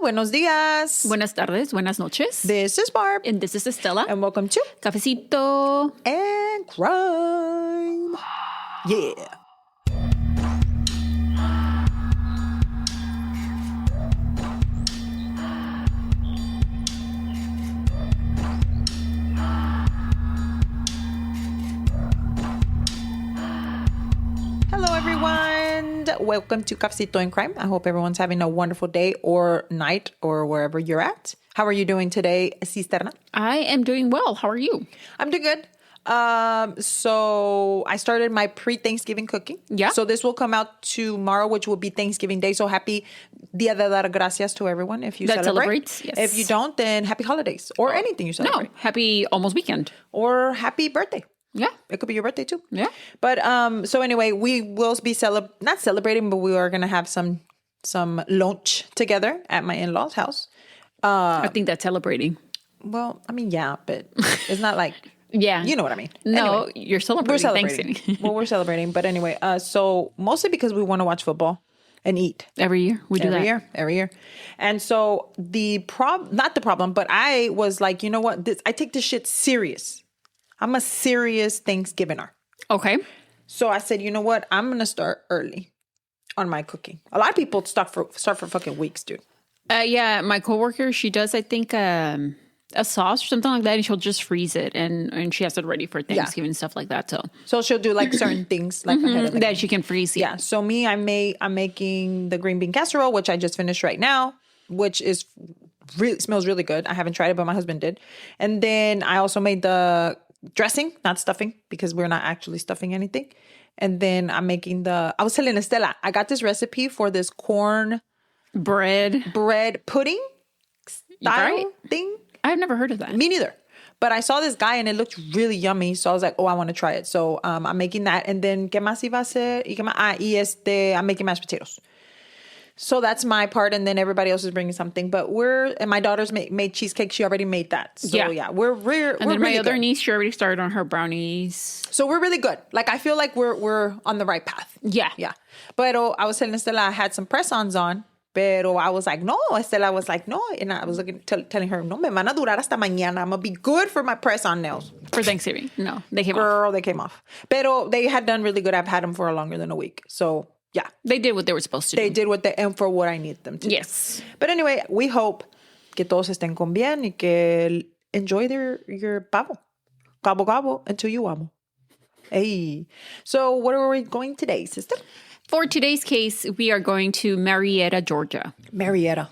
buenos días. Buenas tardes, buenas noches. This is Barb. And this is Estela. And welcome to Cafecito and Crime. Yeah. Hello, everyone. Welcome to Cafecito and Crime. I hope everyone's having a wonderful day or night or wherever you're at. How are you doing today, Cisterna? I am doing well. How are you? I'm doing good. So I started my pre-Thanksgiving cooking. Yeah. So this will come out tomorrow, which will be Thanksgiving Day. So happy Dia de dar Gracias to everyone if you That celebrate. celebrates, yes. If you don't, then happy holidays or anything you celebrate. No, happy almost weekend. Or happy birthday. Yeah. It could be your birthday too. Yeah. But so anyway, we will be not celebrating, but we are gonna have some lunch together at my in-laws' house. I think that's celebrating. Well, I mean, yeah, but it's not like Yeah. you know what I mean. No, Anyway, you're celebrating. we're celebrating. Thanksgiving. Well, we're celebrating, but anyway, so mostly because we want to watch football and eat. Every year we do that. Every year. And so not the problem, but I was like, you know what? I take this shit serious. I'm a serious Thanksgivinger. Okay. So I said, you know what? I'm going to start early on my cooking. A lot of people start for fucking weeks, dude. Yeah, my coworker, she does, I think, a sauce or something like that, and she'll just freeze it, and she has it ready for Thanksgiving and stuff like that. So she'll do like certain things like ahead of the that she can freeze. Yeah. So me, I'm making the green bean casserole, which I just finished right now, which is smells really good. I haven't tried it, but my husband did. And then I also made the dressing, not stuffing, because we're not actually stuffing anything. And then I'm making I was telling Estela, I got this recipe for this corn bread pudding style thing. I've never heard of that. Me neither. But I saw this guy and it looked really yummy. So I was like, oh, I want to try it. So I'm making that. And then, ¿qué más iba a hacer? I'm making mashed potatoes. So that's my part. And then everybody else is bringing something. But and my daughter's made cheesecake. She already made that. So yeah, we're And then my really other good. niece, she already started on her brownies. So we're really good. Like, I feel like we're on the right path. Yeah. Yeah. But I was telling Estela I had some press-ons on. Pero I was like, no. Estela was like, no. And I was telling her, no, me van a durar hasta mañana. I'm going to be good for my press-on nails. For Thanksgiving. No, they came off. Girl, they came off. Pero they had done really good. I've had them for longer than a week. So, yeah. They did what they were supposed to do. They did and for what I need them to. Yes. But anyway, we hope que todos estén con bien y que enjoy your pavo. Gobble, gobble until you wobble. Hey. So, what are we going today, sister? For today's case, we are going to Marietta, Georgia. Marietta.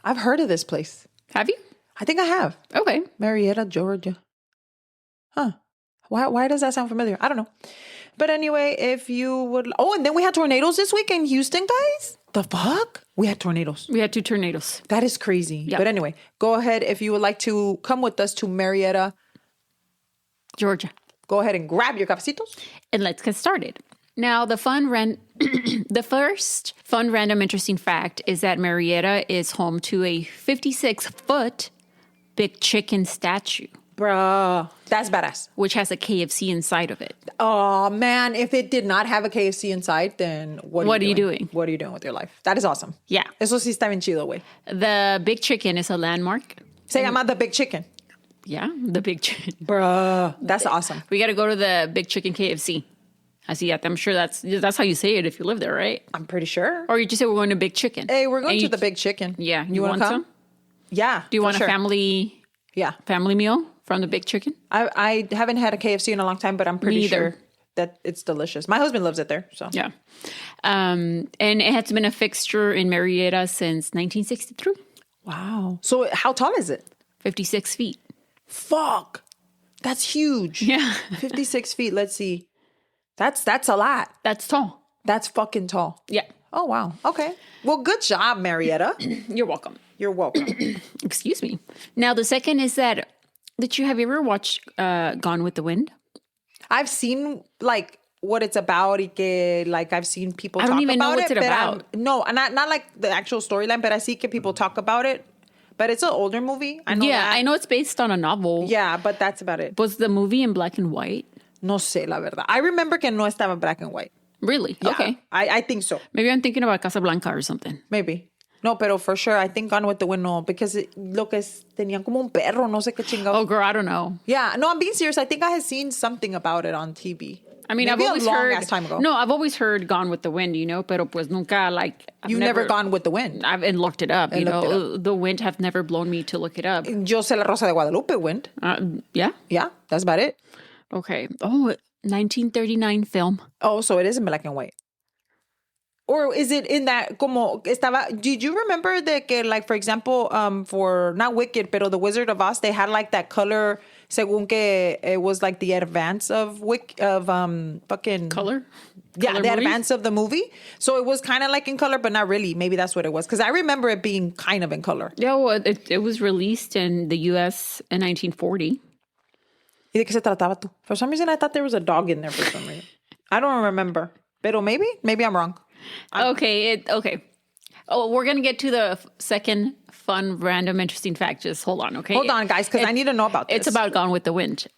I've heard of this place. Have you? I think I have. Okay. Marietta, Georgia. Huh. Why does that sound familiar? I don't know. But anyway, if you would... Oh, and then we had tornadoes this week in Houston, guys. The fuck? We had tornadoes. We had 2 tornadoes. That is crazy. Yep. But anyway, go ahead if you would like to come with us to Marietta, Georgia. Go ahead and grab your cafecitos. And let's get started. Now, the first fun random interesting fact is that Marietta is home to a 56-foot big chicken statue. Bruh, that's badass. Which has a KFC inside of it. Oh, man. If it did not have a KFC inside, then what are you doing? What are you doing with your life? That is awesome. Yeah. Eso sí está bien chido, güey. The big chicken is a landmark. Se llama the Big Chicken. Yeah, the big chicken. Bruh, that's awesome. We got to go to the Big Chicken KFC. I see that. I'm sure that's how you say it if you live there, right? I'm pretty sure. Or you just say we're going to Big Chicken. Hey, we're going to the Big Chicken. Yeah. You want to come? Yeah. Do you want a family meal from the Big Chicken? I haven't had a KFC in a long time, but I'm pretty sure that it's delicious. My husband loves it there. So yeah. And it has been a fixture in Marietta since 1963. Wow. So how tall is it? 56 feet. Fuck. That's huge. Yeah. 56 feet. Let's see. That's a lot. That's tall. That's fucking tall. Yeah. Oh, wow. Okay. Well, good job, Marietta. You're welcome. You're welcome. Excuse me. Now, the second is that have you ever watched Gone with the Wind? I've seen, like, what it's about. I've seen people talk about it. I don't even know what's it about. No, not like the actual storyline, but I see people talk about it. But it's an older movie. I know that. I know it's based on a novel. Yeah, but that's about it. Was the movie in black and white? No sé, la verdad. I remember que no estaba black and white. Really? Yeah, okay. I think so. Maybe I'm thinking about Casablanca or something. Maybe. No, pero for sure, I think Gone with the Wind, no, because tenían como un perro, no sé qué chingado. Oh, girl, I don't know. Yeah, no, I'm being serious. I think I had seen something about it on TV. I mean, Maybe I've always a long heard. ass time ago. No, I've always heard Gone with the Wind, pero pues nunca, You've never gone with the wind. I've looked it up, The wind have never blown me to look it up. Yo sé La Rosa de Guadalupe wind. Yeah? Yeah, that's about it. Okay. Oh, 1939 film. Oh, so it is in black and white. Or is it in that did you remember that, like, for example, for not Wicked, pero The Wizard of Oz, they had like that color, según que it was like the advance of fucking Color? Yeah, Color the movies? advance of the movie. So it was kind of like in color, but not really. Maybe that's what it was. Because I remember it being kind of in color. Yeah, well, it was released in the U.S. in 1940. ¿Y de qué se trataba tú? For some reason, I thought there was a dog in there for some reason. I don't remember. Pero maybe I'm wrong. Okay. Oh, we're going to get to the second fun, random, interesting fact. Just hold on, okay? Hold on, guys, because I need to know about this. It's about Gone with the Wind.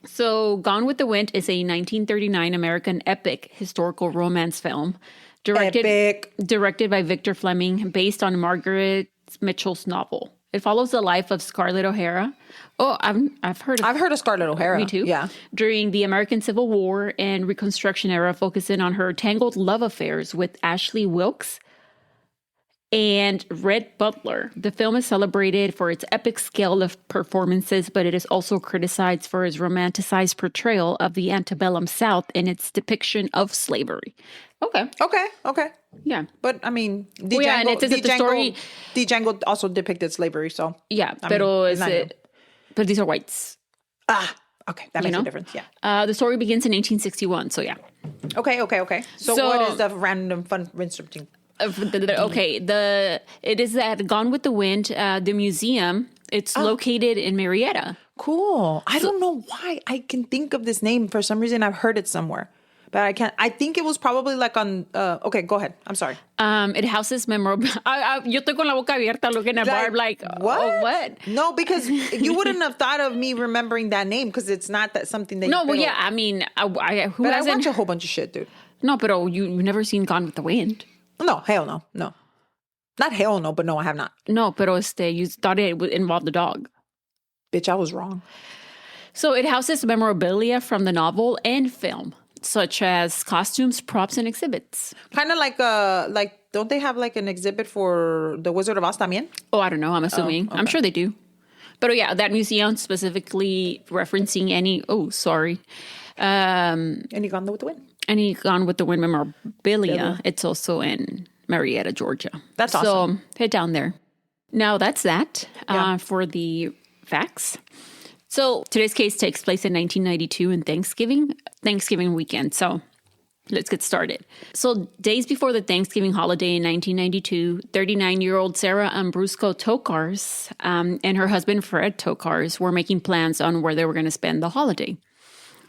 So, Gone with the Wind is a 1939 American epic historical romance film directed by Victor Fleming, based on Margaret Mitchell's novel. It follows the life of Scarlett O'Hara. Oh, I've heard of Scarlett O'Hara. Me too. Yeah. During the American Civil War and Reconstruction era, focusing on her tangled love affairs with Ashley Wilkes and Red Butler. The film is celebrated for its epic scale of performances, but it is also criticized for its romanticized portrayal of the antebellum South and its depiction of slavery. Okay. Yeah. But, I mean, and it says that the story... Django also depicted slavery, so... Yeah, but these are whites. Okay. That makes a difference, yeah. The story begins in 1861, so yeah. Okay. So what is the random fun interesting? It is at Gone with the Wind, the museum. It's located in Marietta. Cool. I don't know why I can think of this name. For some reason, I've heard it somewhere. But I can't. I think it was probably like on... okay, go ahead. I'm sorry. It houses memorable... yo estoy con la boca abierta looking at Barb like, what? Oh, what? No, because you wouldn't have thought of me remembering that name because it's not that something that... No, well, yeah, I mean... I watch a whole bunch of shit, dude. No, but you've never seen Gone with the Wind? No, hell no. No. Not hell no, but no, I have not. No, pero you thought it involved the dog. Bitch, I was wrong. So it houses memorabilia from the novel and film, such as costumes, props, and exhibits. Kind of like don't they have like an exhibit for The Wizard of Oz también? Oh, I don't know. I'm assuming. I'm sure they do. But yeah, that museum specifically referencing any Gone with the Wind. Any Gone with the Wind memorabilia. It's also in Marietta, Georgia. That's awesome. So head down there. Now that's that for the facts. So today's case takes place in 1992 in Thanksgiving weekend. So let's get started. So days before the Thanksgiving holiday in 1992, 39-year-old Sara Ambrusko Tokars and her husband Fred Tokars were making plans on where they were going to spend the holiday.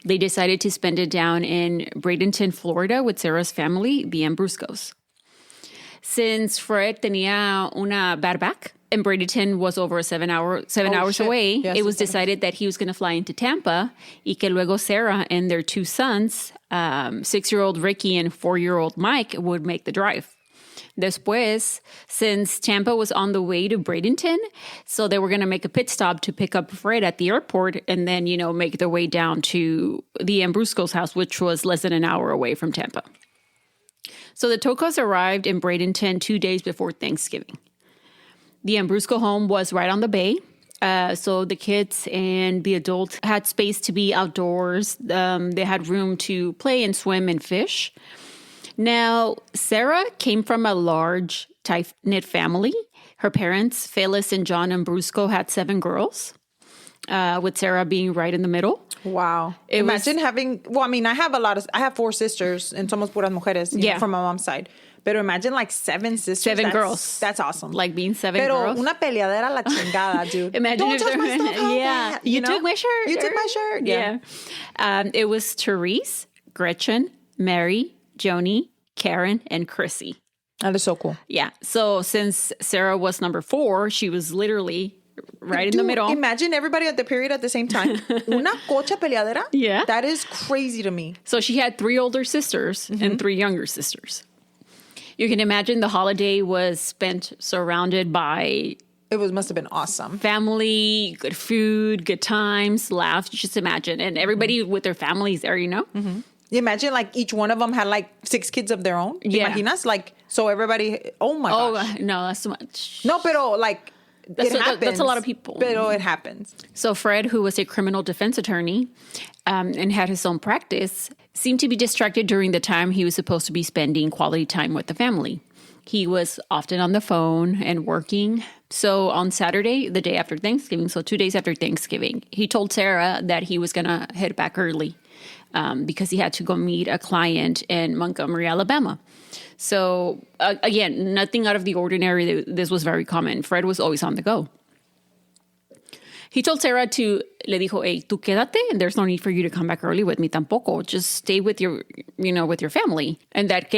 They decided to spend it down in Bradenton, Florida with Sara's family, the Ambruskos. Since Fred tenía una bad back and Bradenton was over 7 hours away, it was decided that he was going to fly into Tampa y que luego Sara and their two sons, 6-year-old Ricky and 4-year-old Mike, would make the drive. Después, since Tampa was on the way to Bradenton, so they were going to make a pit stop to pick up Fred at the airport and then, make their way down to the Ambrusko's house, which was less than an hour away from Tampa. So the Tokars arrived in Bradenton 2 days before Thanksgiving. The Ambrusko home was right on the bay, so the kids and the adults had space to be outdoors. They had room to play and swim and fish. Now, Sara came from a large, tight-knit family. Her parents, Phyllis and John Ambrusko, had 7 girls, with Sara being right in the middle. Wow. Imagine having... Well, I mean, I have 4 sisters, and somos puras mujeres, from my mom's side. Pero imagine like 7 sisters. 7 girls. That's awesome. Like being 7 Pero girls. Una peleadera la chingada, dude. Imagine Don't if touch my stuff. Yeah. You took my shirt. You took my shirt. Yeah. It was Therese, Gretchen, Mary, Joni, Karen, and Chrissy. That is so cool. Yeah. So since Sara was number 4, she was literally right in the middle. Imagine everybody at the period at the same time. Una cocha peleadera? Yeah. That is crazy to me. So she had 3 older sisters and 3 younger sisters. You can imagine the holiday was spent surrounded by Must have been awesome. family, good food, good times, laughs. Just imagine. And everybody with their families there, you know? You imagine like each one of them had like 6 kids of their own. Yeah. Imaginas? Like, so everybody, oh my gosh. Oh, no, that's too much. No, pero like, it happens. That's a lot of people. Pero it happens. So Fred, who was a criminal defense attorney and had his own practice, seemed to be distracted during the time he was supposed to be spending quality time with the family. He was often on the phone and working. So on Saturday, the day after Thanksgiving, so 2 days after Thanksgiving, he told Sara that he was going to head back early because he had to go meet a client in Montgomery, Alabama. So again, nothing out of the ordinary. This was very common. Fred was always on the go. He told Sara le dijo, hey, tú quédate, and there's no need for you to come back early with me tampoco. Just stay with your family. And that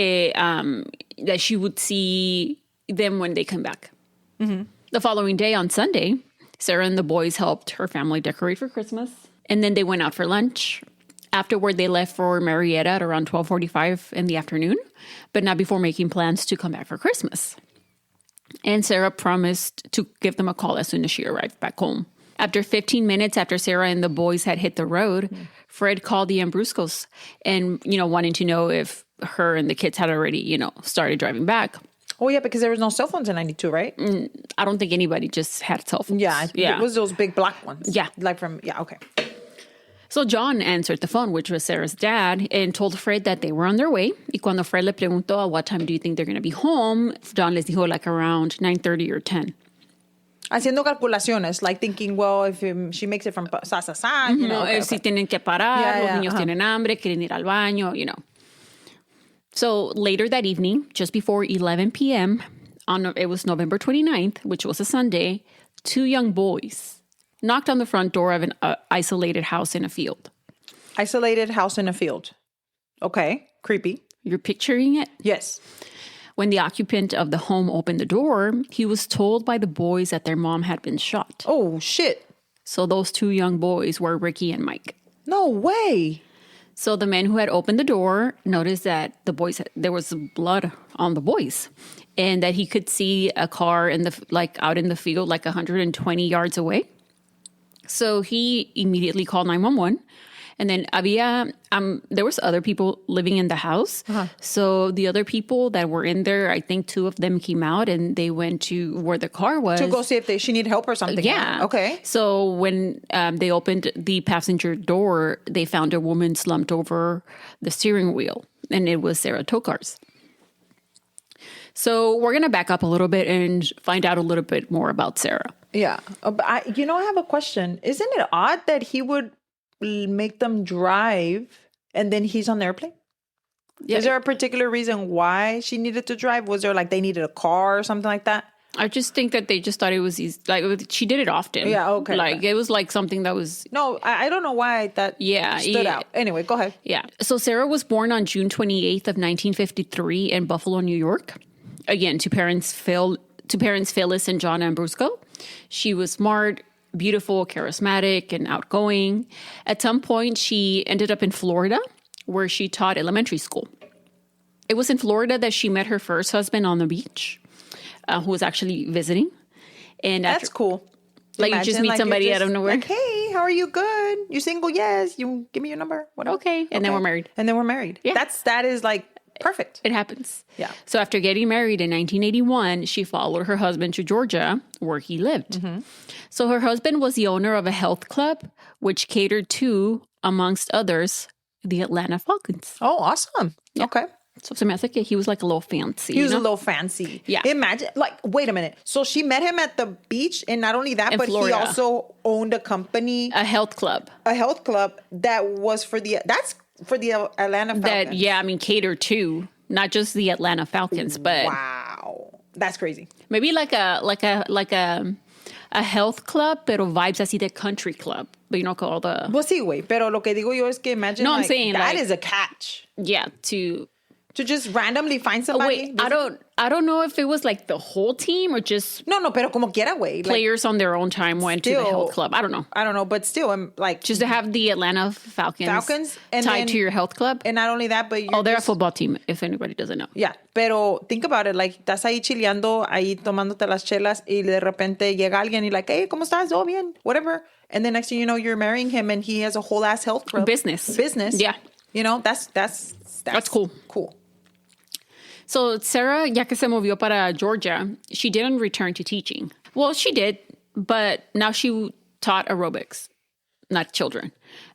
she would see them when they come back. Mm-hmm. The following day, on Sunday, Sara and the boys helped her family decorate for Christmas. And then they went out for lunch. Afterward, they left for Marietta at around 12:45 in the afternoon, but not before making plans to come back for Christmas. And Sara promised to give them a call as soon as she arrived back home. After 15 minutes after Sara and the boys had hit the road, Fred called the Ambruskos and, wanting to know if her and the kids had already, started driving back. Oh, yeah, because there was no cell phones in 92, right? I don't think anybody just had cell phones. Yeah. It was those big black ones. Yeah. Okay. So John answered the phone, which was Sara's dad, and told Fred that they were on their way. Y cuando Fred le preguntó, what time do you think they're going to be home? John les dijo like around 9:30 or 10. Haciendo calculaciones, like thinking, well, if she makes it from sa, Si tienen que parar, los niños tienen hambre, quieren ir al baño, So later that evening, just before 11 p.m., it was November 29th, which was a Sunday, 2 young boys knocked on the front door of an isolated house in a field. Isolated house in a field. Okay. Creepy. You're picturing it? Yes. When the occupant of the home opened the door, he was told by the boys that their mom had been shot. Oh, shit. So those 2 young boys were Ricky and Mike. No way. So the men who had opened the door noticed that there was blood on the boys, and that he could see a car out in the field, like 120 yards away. So he immediately called 911. And then there was other people living in the house. Uh-huh. So the other people that were in there, I think 2 of them came out and they went to where the car was. To go see if she needed help or something. Yeah. Okay. So when they opened the passenger door, they found a woman slumped over the steering wheel. And it was Sara Tokars. So we're going to back up a little bit and find out a little bit more about Sara. Yeah. But I have a question. Isn't it odd that he would make them drive and then he's on the airplane? Yeah. Is there a particular reason why she needed to drive? Was there like they needed a car or something like that? I just think that they just thought it was easy. Like she did it often. Yeah, okay. It was like something that was... No, I don't know why that stood out. Anyway, go ahead. Yeah. So Sara was born on June 28th of 1953 in Buffalo, New York. Again, to parents Phyllis and John Ambrusko. She was smart, beautiful, charismatic, and outgoing. At some point, she ended up in Florida, where she taught elementary school. It was in Florida that she met her first husband on the beach, who was actually visiting. And that's cool. Like you just meet somebody out of nowhere. Like, hey, how are you? Good. You single? Yes. You give me your number. Whatever. Okay. And then we're married. Yeah. That is like perfect. It happens. Yeah. So after getting married in 1981, she followed her husband to Georgia, where he lived. Mm-hmm. So her husband was the owner of a health club, which catered to, amongst others, the Atlanta Falcons. Oh, awesome. Yeah. Okay. So se me hace que he was like a little fancy. He was a little fancy. Yeah. Imagine, like, wait a minite. So she met him at the beach, and not only that, but Florida. He also owned a company. A health club. A health club that was for the Atlanta Falcons. Catered to, not just the Atlanta Falcons, but... Wow. That's crazy. Maybe like a health club, pero vibes así de country club. But all the... Well, sí, güey. Pero lo que digo yo es que imagine, I'm saying that is a catch. Yeah, to To just randomly find somebody. Wait, I don't know if it was like the whole team or just No, pero como quiera, güey. players on their own time went to the health club. I don't know. But still, I'm like... Just to have the Atlanta Falcons and tied then, to your health club. And not only that, but they're a football team, if anybody doesn't know. Yeah, pero think about it. Like, estás ahí chileando, ahí tomándote las chelas, y de repente llega alguien y like, hey, ¿cómo estás? Oh, bien, whatever. And then next thing you know, you're marrying him and he has a whole ass health club. Business. Yeah. You know, that's cool. Cool. So Sara, ya que se movió para Georgia, she didn't return to teaching. Well, she did, but now she taught aerobics, not children.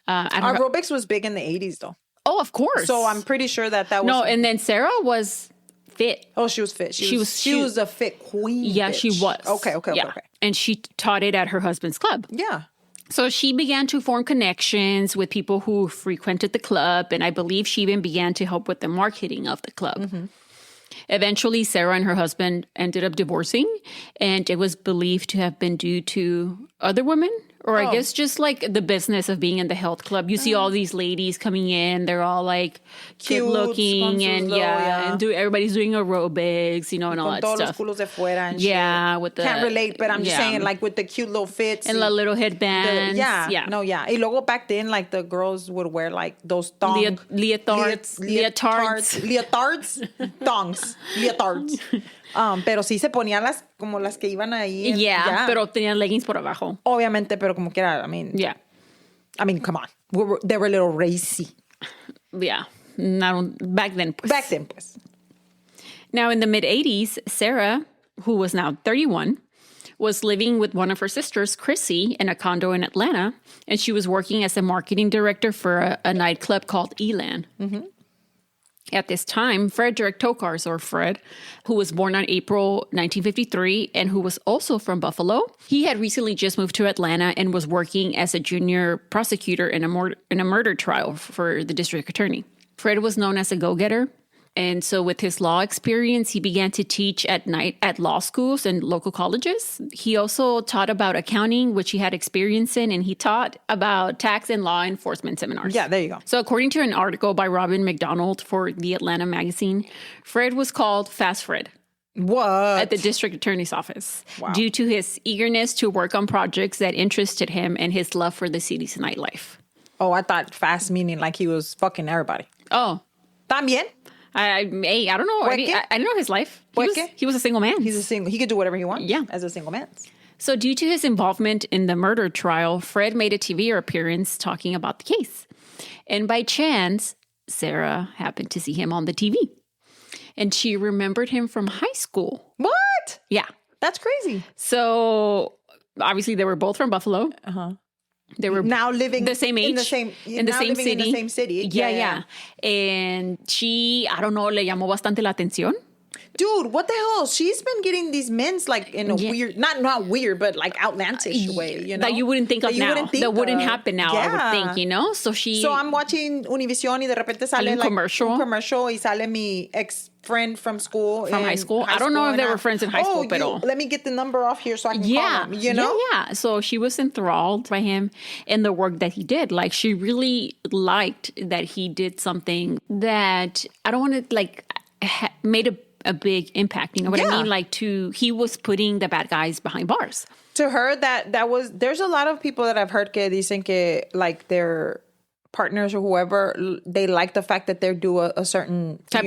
Aerobics was big in the 80s, though. Oh, of course. So I'm pretty sure that was... No, and then Sara was fit. Oh, she was fit. She was a fit queen. Yeah, bitch. she was. Okay. And she taught it at her husband's club. Yeah. So she began to form connections with people who frequented the club, and I believe she even began to help with the marketing of the club. Mm-hmm. Eventually, Sara and her husband ended up divorcing, and it was believed to have been due to other women, or I guess just like the business of being in the health club. You see all these ladies coming in; they're all like cute looking, and and everybody's doing aerobics, you know, and all that todos stuff. Los culos de fuera and shit. With the can't relate, but I'm just saying, like with the cute little fits and the little headbands. Y luego back then, like the girls would wear like those thongs, leotards, leotards. Pero sí se ponían como las que iban ahí. Pero tenían leggings por abajo. Obviamente, pero como quiera, I mean, come on. They were a little racy. Yeah. Back then, pues. Now, in the mid-'80s, Sara, who was now 31, was living with one of her sisters, Chrissy, in a condo in Atlanta, and she was working as a marketing director for a nightclub called Elan. Mm-hmm. At this time, Frederick Tokars, or Fred, who was born on April 1953 and who was also from Buffalo, he had recently just moved to Atlanta and was working as a junior prosecutor in a murder trial for the district attorney. Fred was known as a go-getter. And so with his law experience, he began to teach at night at law schools and local colleges. He also taught about accounting, which he had experience in, and he taught about tax and law enforcement seminars. Yeah, there you go. So according to an article by Robin McDonald for the Atlanta magazine, Fred was called Fast Fred. What? At the district attorney's office. Wow. Due to his eagerness to work on projects that interested him and his love for the city's nightlife. Oh, I thought fast meaning like he was fucking everybody. Oh. También? I don't know. I didn't know his life. He was a single man. He could do whatever he wants. Yeah. As a single man. So due to his involvement in the murder trial, Fred made a TV appearance talking about the case. And by chance, Sara happened to see him on the TV. And she remembered him from high school. What? Yeah. That's crazy. So obviously they were both from Buffalo. Uh-huh. They were now living the same age, in the same city. Yeah. And she, I don't know, le llamó bastante la atención. Dude, what the hell? She's been getting these men's like in a weird, not weird, but like outlandish way, you know? That you wouldn't think of now. That wouldn't happen now, I would think, you know? So I'm watching Univision y de repente sale un commercial y sale mi ex-friend from school. From high school? I don't know if they were friends in high school, but let me get the number off here so I can call him, you know? Yeah. So she was enthralled by him and the work that he did. Like, she really liked that he did something that, I don't want to, like, made a big impact, you know what I mean? Like he was putting the bad guys behind bars. To her, there's a lot of people that I've heard que dicen que like their partners or whoever, they like the fact that they do a certain type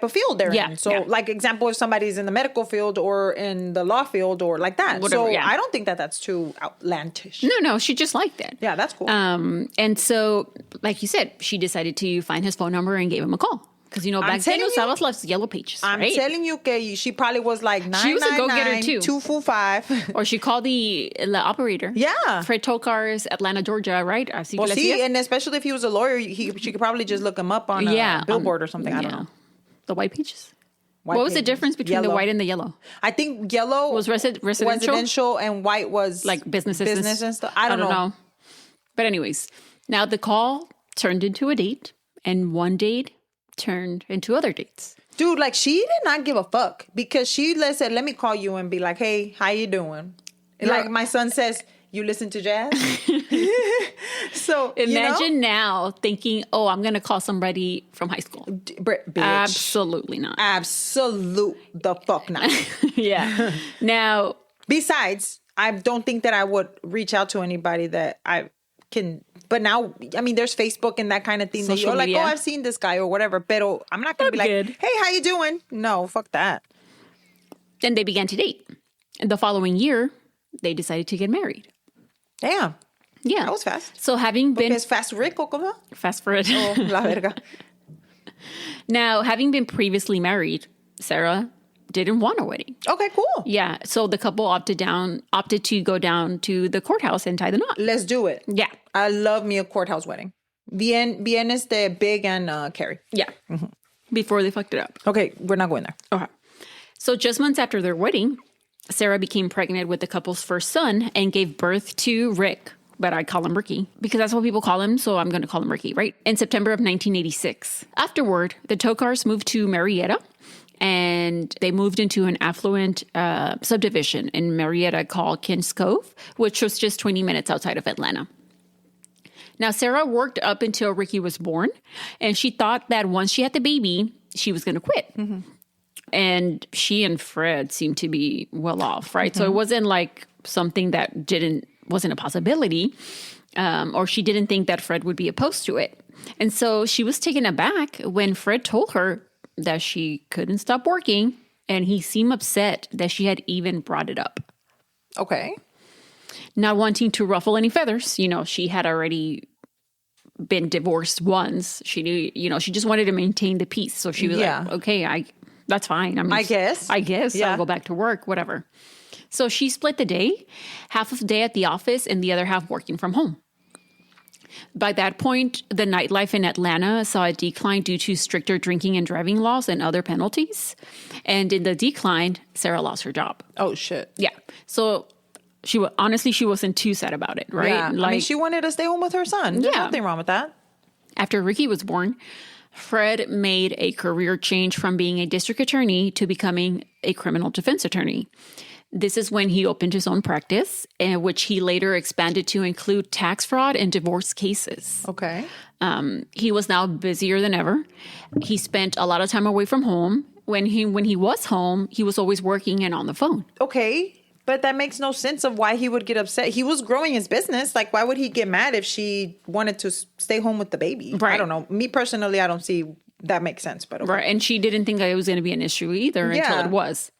of field they're in. So like example, if somebody's in the medical field or in the law field or like that. Whatever, I don't think that that's too outlandish. No, she just liked it. Yeah, that's cool. And so, like you said, she decided to find his phone number and gave him a call. Because, you know, back then, usabas las yellow pages, I'm telling you, que she probably was like 999-245. Or she called the operator. Yeah. Fred Tokars, Atlanta, Georgia, right? And especially if he was a lawyer, she could probably just look him up on a billboard or something. I don't know. The white pages. What was the difference between the white and the yellow? I think yellow was residential and white was like business and stuff. I don't know. But anyways, now the call turned into a date, and one date turned into other dates. Dude, like she did not give a fuck because she said, let me call you and be like, hey, how you doing? And like my son says, You listen to jazz? So, Imagine now thinking, oh, I'm going to call somebody from high school. Bitch. Absolutely not. Absolute the fuck not. Yeah. Now, besides, I don't think that I would reach out to anybody that I can. But now, I mean, there's Facebook and that kind of thing. Social that you're like, media. oh, I've seen this guy or whatever. Pero I'm not going to be like, good. hey, how you doing? No, fuck that. then they began to date. And the following year, they decided to get married. Damn. Yeah. That was fast. So having been... Es fast rico, ¿cómo? Fast for it. Oh, la verga. Now, having been previously married, Sara didn't want a wedding. Okay, cool. Yeah. So the couple opted to go down to the courthouse and tie the knot. Let's do it. Yeah. I love me a courthouse wedding. Bien Big and Carrie. Yeah. Mm-hmm. Before they fucked it up. Okay, we're not going there. Okay. So just months after their wedding, Sara became pregnant with the couple's first son and gave birth to Rick. But I call him Ricky because that's what people call him. So I'm going to call him Ricky, right? In September of 1986. Afterward, the Tokars moved to Marietta and they moved into an affluent subdivision in Marietta called Kings Cove, which was just 20 minutes outside of Atlanta. Now, Sara worked up until Ricky was born, and she thought that once she had the baby, she was going to quit. Mm-hmm. And she and Fred seemed to be well off, right? Mm-hmm. So it wasn't like something that wasn't a possibility, or she didn't think that Fred would be opposed to it. And so she was taken aback when Fred told her that she couldn't stop working, and he seemed upset that she had even brought it up. Okay. Not wanting to ruffle any feathers, she had already been divorced once. She knew, she just wanted to maintain the peace. So she was like, okay, that's fine. I mean, I guess I'll go back to work, whatever. So she split the day, half of the day at the office and the other half working from home. By that point, the nightlife in Atlanta saw a decline due to stricter drinking and driving laws and other penalties. And in the decline, Sara lost her job. Oh, shit. Yeah. So she wasn't too sad about it, right? Yeah. I mean, she wanted to stay home with her son. There's nothing wrong with that. After Ricky was born, Fred made a career change from being a district attorney to becoming a criminal defense attorney. This is when he opened his own practice, which he later expanded to include tax fraud and divorce cases. Okay. He was now busier than ever. He spent a lot of time away from home. When he was home, he was always working and on the phone. Okay. But that makes no sense of why he would get upset. He was growing his business. Like, why would he get mad if she wanted to stay home with the baby? Right. I don't know. Me personally, I don't see that makes sense. But okay. Right. And she didn't think that it was going to be an issue either until it was.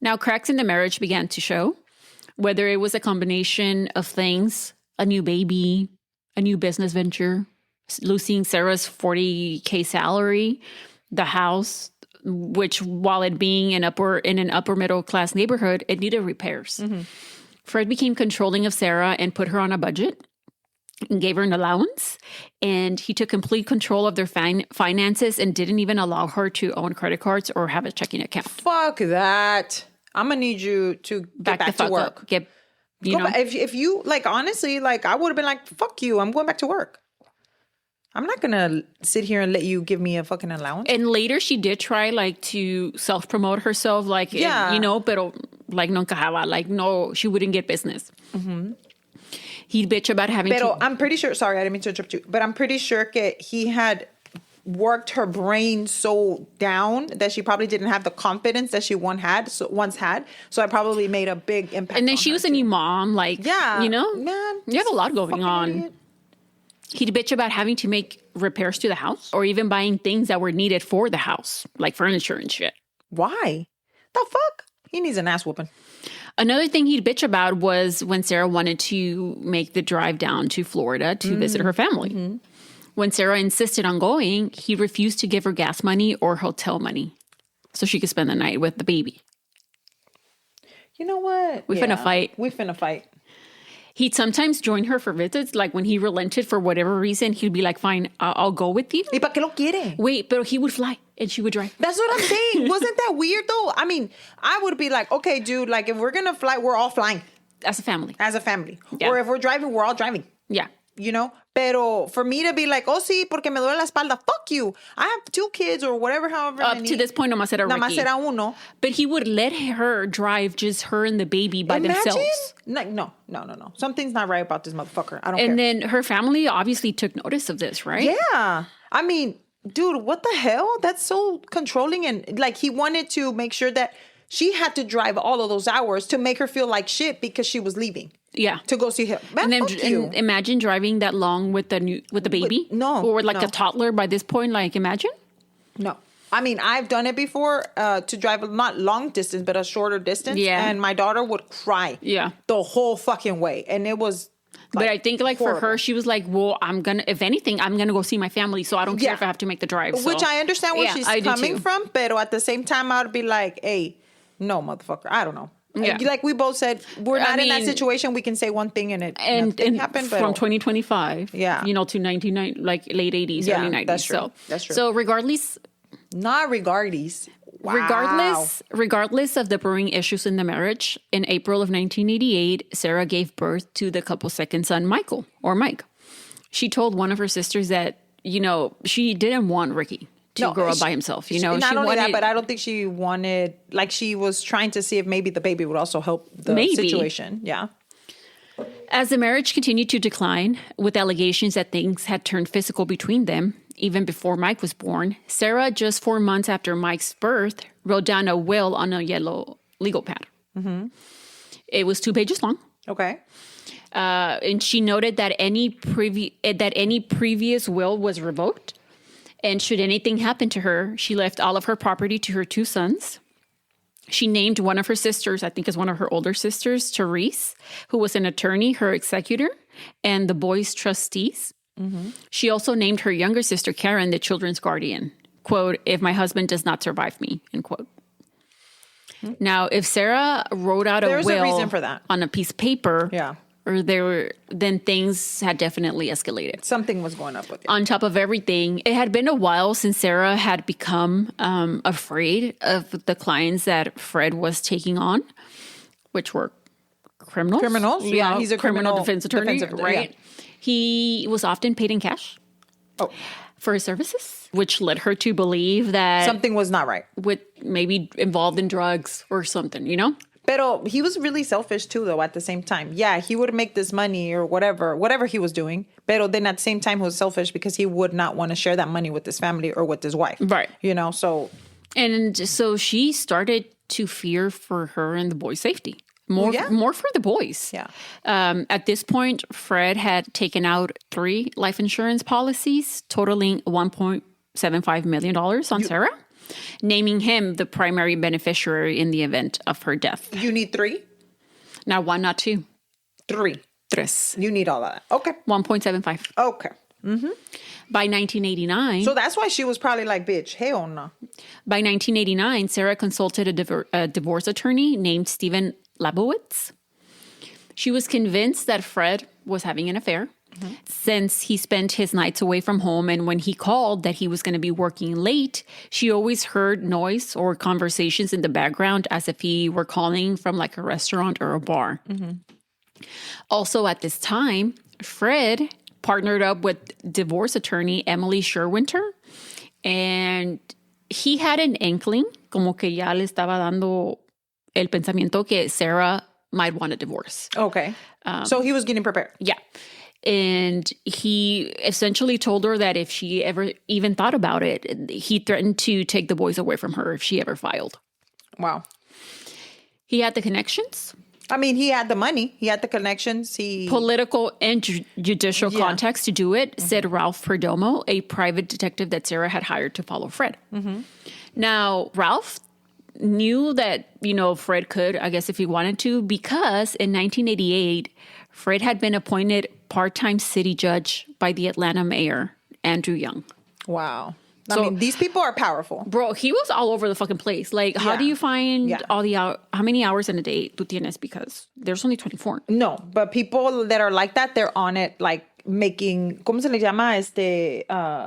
Now, cracks in the marriage began to show, whether it was a combination of things, a new baby, a new business venture, losing Sara's $40K salary, the house, which while it being in an upper middle class neighborhood, it needed repairs. Mm-hmm. Fred became controlling of Sara and put her on a budget and gave her an allowance. And he took complete control of their finances and didn't even allow her to own credit cards or have a checking account. Fuck that. I'm going to need you to get back to work. If you, like, honestly, like, I would have been like, fuck you. I'm going back to work. I'm not going to sit here and let you give me a fucking allowance. And later she did try, like, to self-promote herself. Like, pero, like, no encajaba. Like, no, she wouldn't get business. Mm-hmm. He'd bitch about having I'm pretty sure, sorry, I didn't mean to interrupt you, but I'm pretty sure he had worked her brain so down that she probably didn't have the confidence that she once had. So I probably made a big impact. And then she was a new mom, like, man, you have a lot going on. Idiot. He'd bitch about having to make repairs to the house or even buying things that were needed for the house, like furniture and shit. Why? The fuck? He needs an ass whooping. Another thing he'd bitch about was when Sara wanted to make the drive down to Florida to visit her family. Mm-hmm. When Sara insisted on going, he refused to give her gas money or hotel money so she could spend the night with the baby. You know what? We finna fight. He'd sometimes join her for visits. Like when he relented for whatever reason, he'd be like, fine, I'll go with you. ¿Y para qué lo quiere? Wait, pero he would fly and she would drive. That's what I'm saying. Wasn't that weird though? I mean, I would be like, okay, dude, like if we're going to fly, we're all flying. As a family. Yeah. Or if we're driving, we're all driving. Yeah. you know? Pero for me to be like, oh, sí, porque me duele la espalda, fuck you. I have 2 kids or whatever, however Up many. to this point, nomás era Nada más Ricky. era uno. But he would let her drive just her and the baby by themselves. Like, no. Something's not right about this motherfucker. I don't care. And then her family obviously took notice of this, right? Yeah. I mean, dude, what the hell? That's so controlling. And like, he wanted to make sure that she had to drive all of those hours to make her feel like shit because she was leaving. Yeah. To go see him. Man, And then fuck you. imagine driving that long with the baby. Or like a toddler by this point. Like, imagine. No. I mean, I've done it before to drive not long distance, but a shorter distance. Yeah. And my daughter would cry. Yeah. The whole fucking way. And it was. But I think like horrible. for her, she was like, well, if anything, I'm going to go see my family. So I don't care if I have to make the drive. So. Which I understand where she's coming from. But at the same time, I would be like, hey, no, motherfucker. I don't know. Yeah. Like we both said, we're not in that situation. We can say one thing and nothing happened. From 2025, to 1990, like late 80s, early 90s. That's true. That's true. So regardless. Not regardless. Wow. Regardless of the brewing issues in the marriage, in April of 1988, Sara gave birth to the couple's second son, Mike. She told one of her sisters that, she didn't want Ricky to grow up by himself. Not only that, but I don't think she wanted, like she was trying to see if maybe the baby would also help the situation. Yeah. As the marriage continued to decline, with allegations that things had turned physical between them, even before Mike was born, Sara, just 4 months after Mike's birth, wrote down a will on a yellow legal pad. Mm-hmm. It was 2 pages long. Okay. And she noted that any previous will was revoked. And should anything happen to her, she left all of her property to her 2 sons. She named one of her sisters, I think is one of her older sisters, Therese, who was an attorney, her executor, and the boys' trustees. Mm-hmm. She also named her younger sister, Karen, the children's guardian. Quote, if my husband does not survive me, end quote. Mm-hmm. Now, if Sara wrote out There's will a reason for that. On a piece of paper, or then things had definitely escalated. Something was going up with you. On top of everything, it had been a while since Sara had become afraid of the clients that Fred was taking on, which were criminals. Yeah, he's a criminal defense attorney, right? Yeah. He was often paid in cash for his services, which led her to believe that something was not right. With maybe involved in drugs or something, Pero he was really selfish too, though, at the same time. Yeah, he would make this money or whatever he was doing. Pero then at the same time, he was selfish because he would not want to share that money with his family or with his wife. Right. So. And so she started to fear for her and the boys' safety. More for the boys. Yeah. At this point, Fred had taken out 3 life insurance policies, totaling $1.75 million on Sara, naming him the primary beneficiary in the event of her death. You need 3? Not 1, not 2. 3. Tres. You need all of that. Okay. 1.75. Okay. Mm-hmm. By 1989... So that's why she was probably like, bitch, hell no. By 1989, Sara consulted a divorce attorney named Stephen Labowitz. She was convinced that Fred was having an affair since he spent his nights away from home, and when he called that he was going to be working late, she always heard noise or conversations in the background as if he were calling from like a restaurant or a bar. Mm-hmm. Also at this time, Fred partnered up with divorce attorney Emily Sherwinter, and he had an inkling, como que ya le estaba dando el pensamiento que Sara might want a divorce. Okay. So he was getting prepared. Yeah. And he essentially told her that if she ever even thought about it, he threatened to take the boys away from her if she ever filed. Wow. He had the connections. I mean, he had the money. He had the connections. Political and judicial contacts to do it, said Ralph Perdomo, a private detective that Sara had hired to follow Fred. Mm-hmm. Now, Ralph knew that, Fred could, I guess, if he wanted to, because in 1988, Fred had been appointed part-time city judge by the Atlanta mayor, Andrew Young. Wow. I mean, these people are powerful. Bro, he was all over the fucking place. Like, how do you find all the hours? How many hours in a day tú tienes? Because there's only 24. No, but people that are like that, they're on it, like making, ¿cómo se le llama?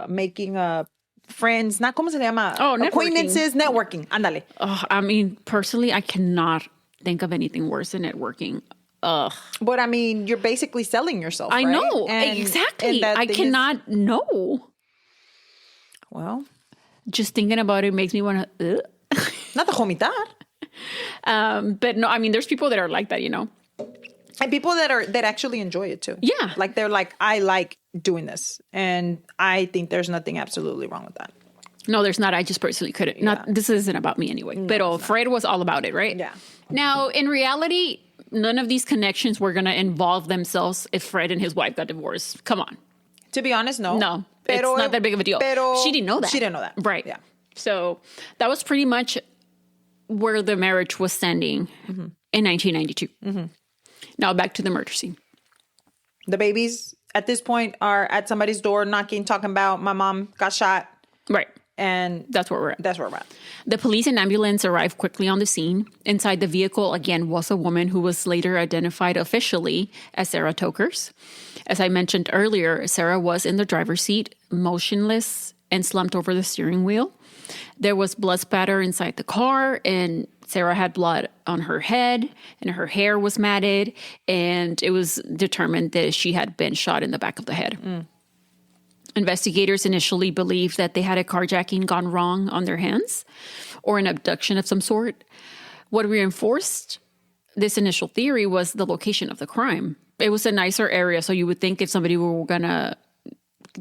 Making friends, not ¿cómo se le llama? Acquaintances, networking. Ándale. I mean, personally, I cannot think of anything worse than networking. Ugh. But I mean, you're basically selling yourself, I right? know. And Exactly. that I thing cannot know. Well, Just thinking about it makes me want to... not the vomitar. But no, I mean, there's people that are like that, you know? And people that actually enjoy it too. Yeah. Like they're like, I like doing this. And I think there's nothing absolutely wrong with that. No, there's not. I just personally couldn't. Not. This isn't about me anyway. But Fred was all about it, right? Yeah. Now, in reality, none of these connections were going to involve themselves if Fred and his wife got divorced. Come on. To be honest, no. No, it's not that big of a deal. She didn't know that. She didn't know that. Right. Yeah. So that was pretty much where the marriage was standing in 1992. Now back to the murder scene. The babies at this point are at somebody's door knocking, talking about my mom got shot. Right. And That's where we're at. that's where we're at. The police and ambulance arrived quickly on the scene. Inside the vehicle, again, was a woman who was later identified officially as Sara Tokars. As I mentioned earlier, Sara was in the driver's seat, motionless and slumped over the steering wheel. There was blood spatter inside the car, and Sara had blood on her head, and her hair was matted, and it was determined that she had been shot in the back of the head. Investigators initially believed that they had a carjacking gone wrong on their hands or an abduction of some sort. What reinforced this initial theory was the location of the crime. It was a nicer area, so you would think if somebody were going to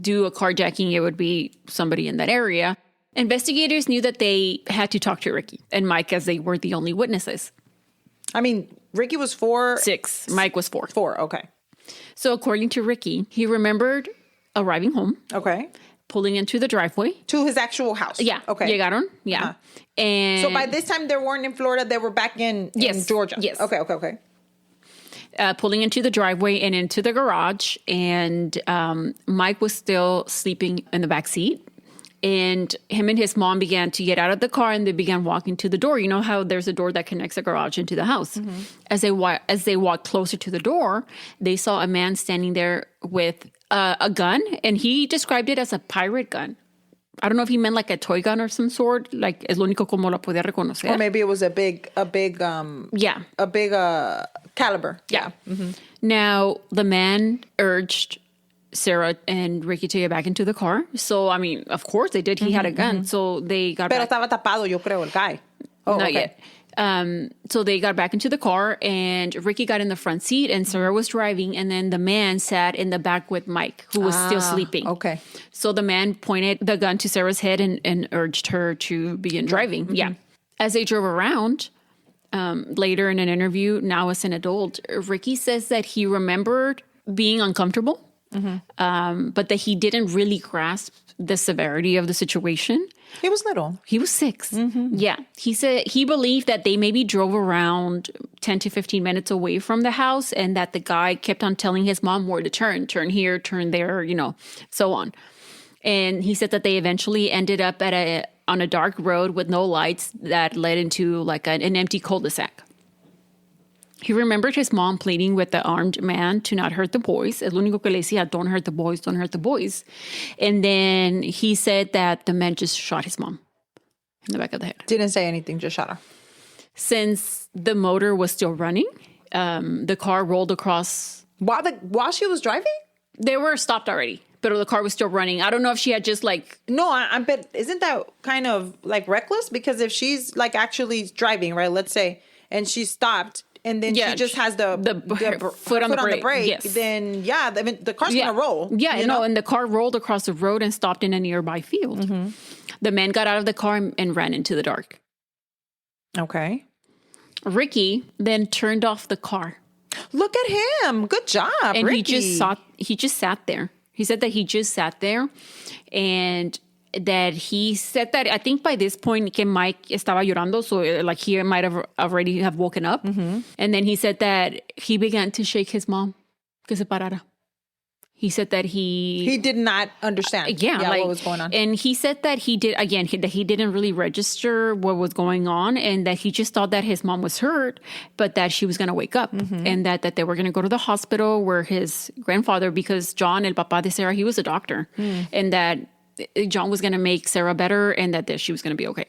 do a carjacking, it would be somebody in that area. Investigators knew that they had to talk to Ricky and Mike as they were the only witnesses. I mean, Ricky was 4. 6. Mike was 4. 4, okay. So according to Ricky, he remembered arriving home, Okay. pulling into the driveway. To his actual house. Yeah. Okay. Llegaron. Yeah. And So by this time, they weren't in Florida. They were back in Georgia. Yes. Okay. Pulling into the driveway and into the garage. And Mike was still sleeping in the back seat. And him and his mom began to get out of the car and they began walking to the door. You know how there's a door that connects the garage into the house. As they walked closer to the door, they saw a man standing there with a gun, and he described it as a pirate gun. I don't know if he meant like a toy gun or some sort, like es lo único como la podía reconocer. Or maybe it was a big caliber. Yeah. Now, the man urged Sara and Ricky to get back into the car. So, I mean, of course they did. He had a gun. So they got Pero back. estaba tapado, yo creo, el guy. Oh, Not okay. yet. So they got back into the car, and Ricky got in the front seat, and Sara was driving, and then the man sat in the back with Mike, who was still sleeping. Okay. So the man pointed the gun to Sarah's head and urged her to begin driving. Yeah. As they drove around, later in an interview, now as an adult, Ricky says that he remembered being uncomfortable, but that he didn't really grasp the severity of the situation. He was little. He was 6. Yeah. He said he believed that they maybe drove around 10 to 15 minutes away from the house, and that the guy kept on telling his mom where to turn here, turn there, you know, so on. And he said that they eventually ended up on a dark road with no lights that led into like an empty cul-de-sac. He remembered his mom pleading with the armed man to not hurt the boys. Es lo único que le decía, don't hurt the boys, don't hurt the boys. And then he said that the man just shot his mom in the back of the head. Didn't say anything, just shot her. Since the motor was still running, the car rolled across. While she was driving? They were stopped already, but the car was still running. I don't know if she had just like... No, I bet, isn't that kind of like reckless? Because if she's like actually driving, right, let's say, and she stopped, and then she just has the foot on the brake, yes. then I mean, the car's going to roll. Yeah, you know? And the car rolled across the road and stopped in a nearby field. The man got out of the car and ran into the dark. Okay. Ricky then turned off the car. Look at him. Good job, And Ricky. he just sat there. He said that he just sat there, and that he said that I think by this point que Mike estaba llorando, so like he might have already have woken up. And then he said that he began to shake his mom, que se parara. He said that he did not understand like, what was going on. And he said that he didn't really register what was going on, and that he just thought that his mom was hurt, but that she was going to wake up, and that they were going to go to the hospital where his grandfather, because John, el papá de Sarah, he was a doctor, and that John was going to make Sara better and that she was going to be okay.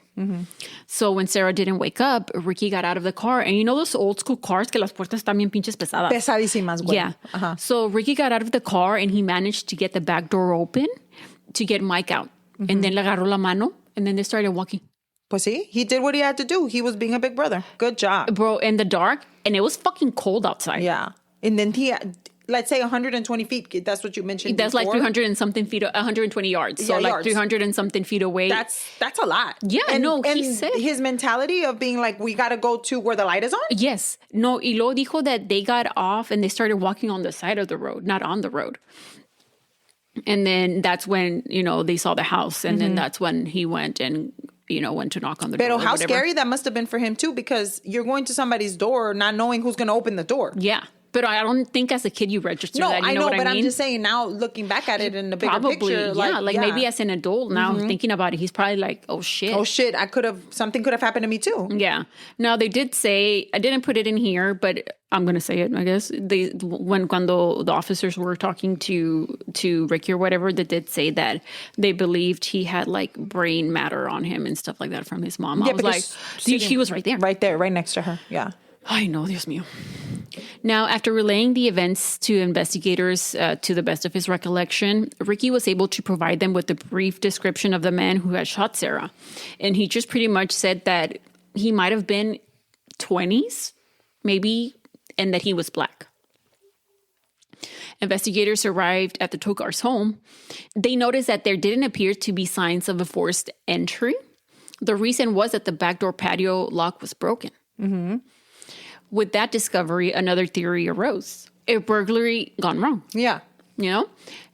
So when Sara didn't wake up, Ricky got out of the car. And you know those old school cars que las puertas están bien pinches pesadas? Pesadísimas, güey. Yeah. Uh-huh. So Ricky got out of the car and he managed to get the back door open to get Mike out. And then le agarró la mano and then they started walking. Pues sí, he did what he had to do. He was being a big brother. Good job. Bro, in the dark, and it was fucking cold outside. Yeah. And then let's say 120 feet. That's what you mentioned That's before. like 300 and something feet, 120 yards. So Yeah, like yards. 300 and something feet away. That's a lot. Yeah, and, no, he and said. his mentality of being like, we got to go to where the light is on? Yes. No, y luego dijo that they got off and they started walking on the side of the road, not on the road. And then that's when, they saw the house. And then that's when he went and, went to knock on the door. But how scary that must have been for him, too, because you're going to somebody's door not knowing who's going to open the door. Yeah. But I don't think as a kid you register that. I know, what but I mean? I'm just saying now, looking back at it in the bigger Probably, picture. maybe as an adult now thinking about it, he's probably like, oh shit. Oh shit, something could have happened to me too. Yeah. Now they did say, I didn't put it in here, but I'm going to say it, I guess. Cuando the officers were talking to Ricky or whatever, they did say that they believed he had like brain matter on him and stuff like that from his mom. I was like, he was right there. Right there, right next to her. Yeah. I know, Dios mío. Now, after relaying the events to investigators to the best of his recollection, Ricky was able to provide them with a brief description of the man who had shot Sara. And he just pretty much said that he might have been 20s, maybe, and that he was black. Investigators arrived at the Tokars' home. They noticed that there didn't appear to be signs of a forced entry. The reason was that the back door patio lock was broken. With that discovery, another theory arose. A burglary gone wrong. Yeah.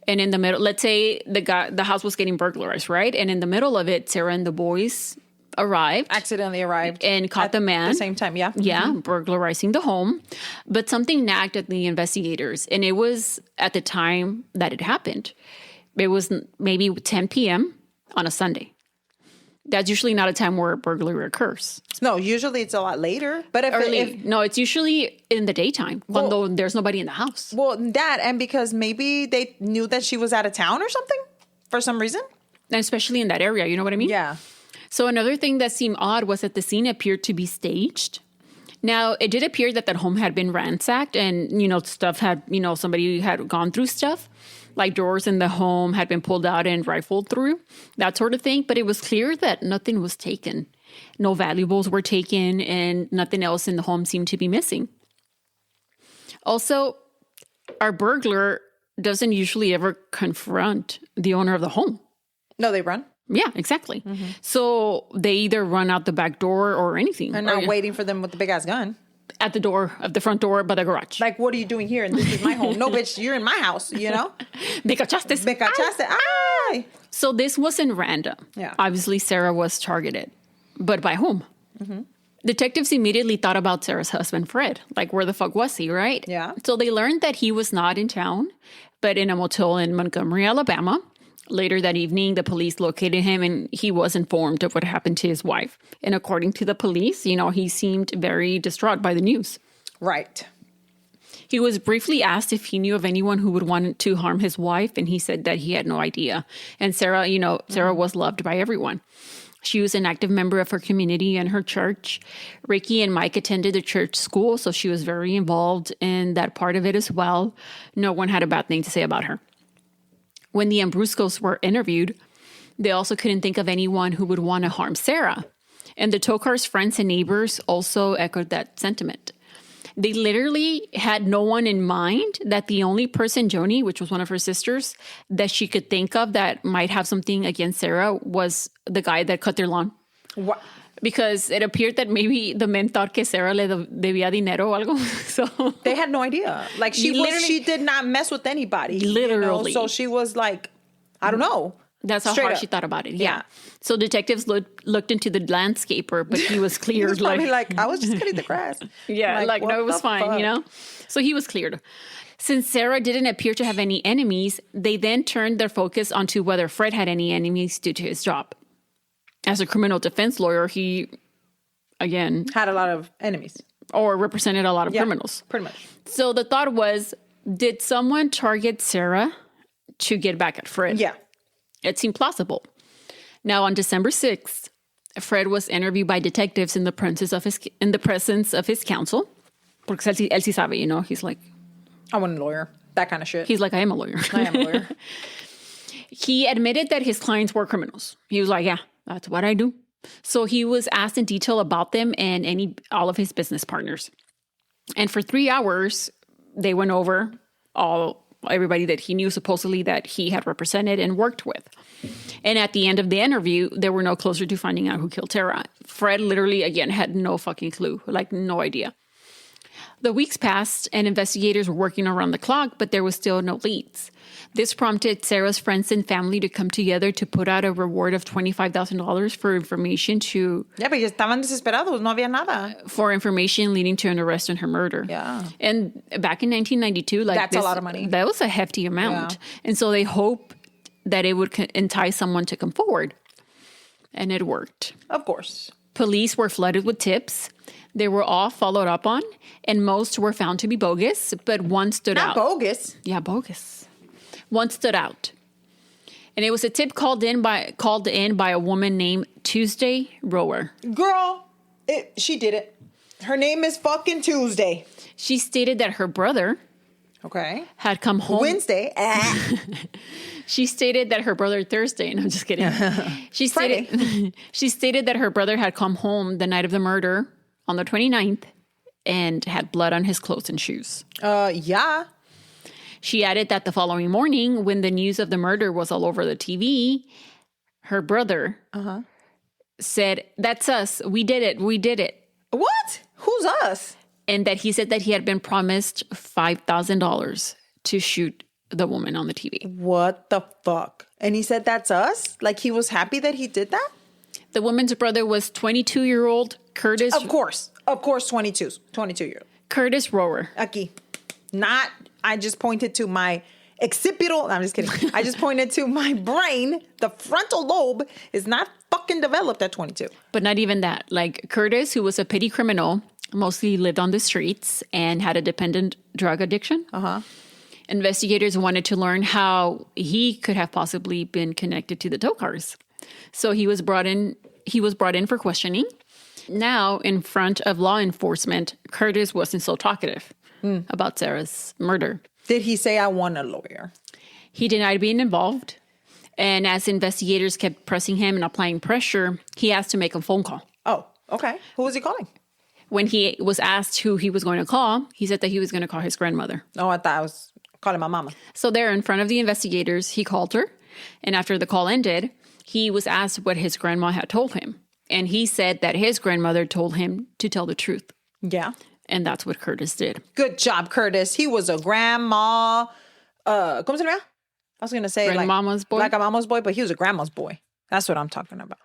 And in the middle, let's say the house was getting burglarized, right? And in the middle of it, Sara and the boys accidentally arrived. And caught the man. At the same time, yeah. Yeah, burglarizing the home. But something nagged at the investigators. And it was at the time that it happened. It was maybe 10 p.m. on a Sunday. That's usually not a time where a burglary occurs. No, usually it's a lot later. But No, it's usually in the daytime when there's nobody in the house. Well, that and because maybe they knew that she was out of town or something for some reason. And especially in that area, you know what I mean? Yeah. So another thing that seemed odd was that the scene appeared to be staged. Now, it did appear that home had been ransacked and, stuff had, somebody had gone through stuff. Like doors in the home had been pulled out and rifled through, that sort of thing. But it was clear that nothing was taken. No valuables were taken and nothing else in the home seemed to be missing. Also, our burglar doesn't usually ever confront the owner of the home. No, they run. Yeah, exactly. So they either run out the back door or anything. And not waiting for them with the big ass gun. At the door of the front door by the garage. Like, what are you doing here? And this is my home. No, bitch, you're in my house, Me cachaste. Me cachaste. Ay. So this wasn't random. Yeah. Obviously, Sara was targeted. But by whom? Detectives immediately thought about Sara's husband, Fred. Like, where the fuck was he, right? Yeah. So they learned that he was not in town, but in a motel in Montgomery, Alabama. Later that evening, the police located him and he was informed of what happened to his wife. And according to the police, he seemed very distraught by the news. Right. He was briefly asked if he knew of anyone who would want to harm his wife, and he said that he had no idea. And Sara, Sara was loved by everyone. She was an active member of her community and her church. Ricky and Mike attended the church school, so she was very involved in that part of it as well. No one had a bad thing to say about her. When the Ambruskos were interviewed, they also couldn't think of anyone who would want to harm Sara. And the Tokars' friends and neighbors also echoed that sentiment. They literally had no one in mind, that the only person, Joni, which was one of her sisters, that she could think of that might have something against Sara was the guy that cut their lawn. What? Because it appeared that maybe the men thought que Sara le debía dinero o algo. So they had no idea. Like she did not mess with anybody. Literally. So she was like, I don't know. That's how hard she thought about it. Yeah. So detectives looked into the landscaper, but he was cleared. He was probably like, I was just cutting the grass. Yeah, like no, it was fine, So he was cleared. Since Sara didn't appear to have any enemies, they then turned their focus onto whether Fred had any enemies due to his job. As a criminal defense lawyer, he, again... had a lot of enemies. Or represented a lot of criminals. Pretty much. So the thought was, did someone target Sara to get back at Fred? Yeah. It seemed plausible. Now, on December 6th, Fred was interviewed by detectives in the presence of his counsel. Porque él sí sabe, you know, he's like... I want a lawyer. That kind of shit. He's like, I am a lawyer. I am a lawyer. He admitted that his clients were criminals. He was like, yeah, that's what I do. So he was asked in detail about them and all of his business partners. And for 3 hours, they went over everybody that he knew supposedly that he had represented and worked with. And at the end of the interview, they were no closer to finding out who killed Tara. Fred literally, again, had no fucking clue, like no idea. The weeks passed and investigators were working around the clock, but there was still no leads. This prompted Sarah's friends and family to come together to put out a reward of $25,000 for information Yeah, porque estaban desesperados. No había nada. For information leading to an arrest in her murder. Yeah. And back in 1992, that's a lot of money. That was a hefty amount. Yeah. And so they hoped that it would entice someone to come forward. And it worked. Of course. Police were flooded with tips. They were all followed up on, and most were found to be bogus, but one stood out. Not bogus. Yeah, bogus. One stood out. And it was a tip called in by a woman named Tuesday Rower. Girl, she did it. Her name is fucking Tuesday. She stated that her brother had come home. Wednesday. She stated that her brother Thursday. No, I'm just kidding. She stated that her brother had come home the night of the murder on the 29th and had blood on his clothes and shoes. Yeah. She added that the following morning, when the news of the murder was all over the TV, her brother said, "That's us. We did it. We did it." What? Who's us? And that he said that he had been promised $5,000 to shoot the woman on the TV. What the fuck? And he said, that's us? Like he was happy that he did that? The woman's brother was 22-year-old Curtis. Of course, 22-year-old. Curtis Rower. Aquí. Not, I just pointed to my occipital. I'm just kidding. I just pointed to my brain. The frontal lobe is not fucking developed at 22. But not even that. Like Curtis, who was a petty criminal, mostly lived on the streets and had a dependent drug addiction. Investigators wanted to learn how he could have possibly been connected to the Tokars. So he was brought in for questioning. Now, in front of law enforcement, Curtis wasn't so talkative about Sarah's murder. Did he say, I want a lawyer? He denied being involved. And as investigators kept pressing him and applying pressure, he asked to make a phone call. Oh, okay. Who was he calling? When he was asked who he was going to call, he said that he was going to call his grandmother. Oh, I thought I was calling my mama. So there in front of the investigators, he called her. And after the call ended, he was asked what his grandma had told him. And he said that his grandmother told him to tell the truth. Yeah. And that's what Curtis did. Good job, Curtis. He was a grandma. ¿Cómo se llama? I was going to say Grandmama's boy. Like a mama's boy, but he was a grandma's boy. That's what I'm talking about.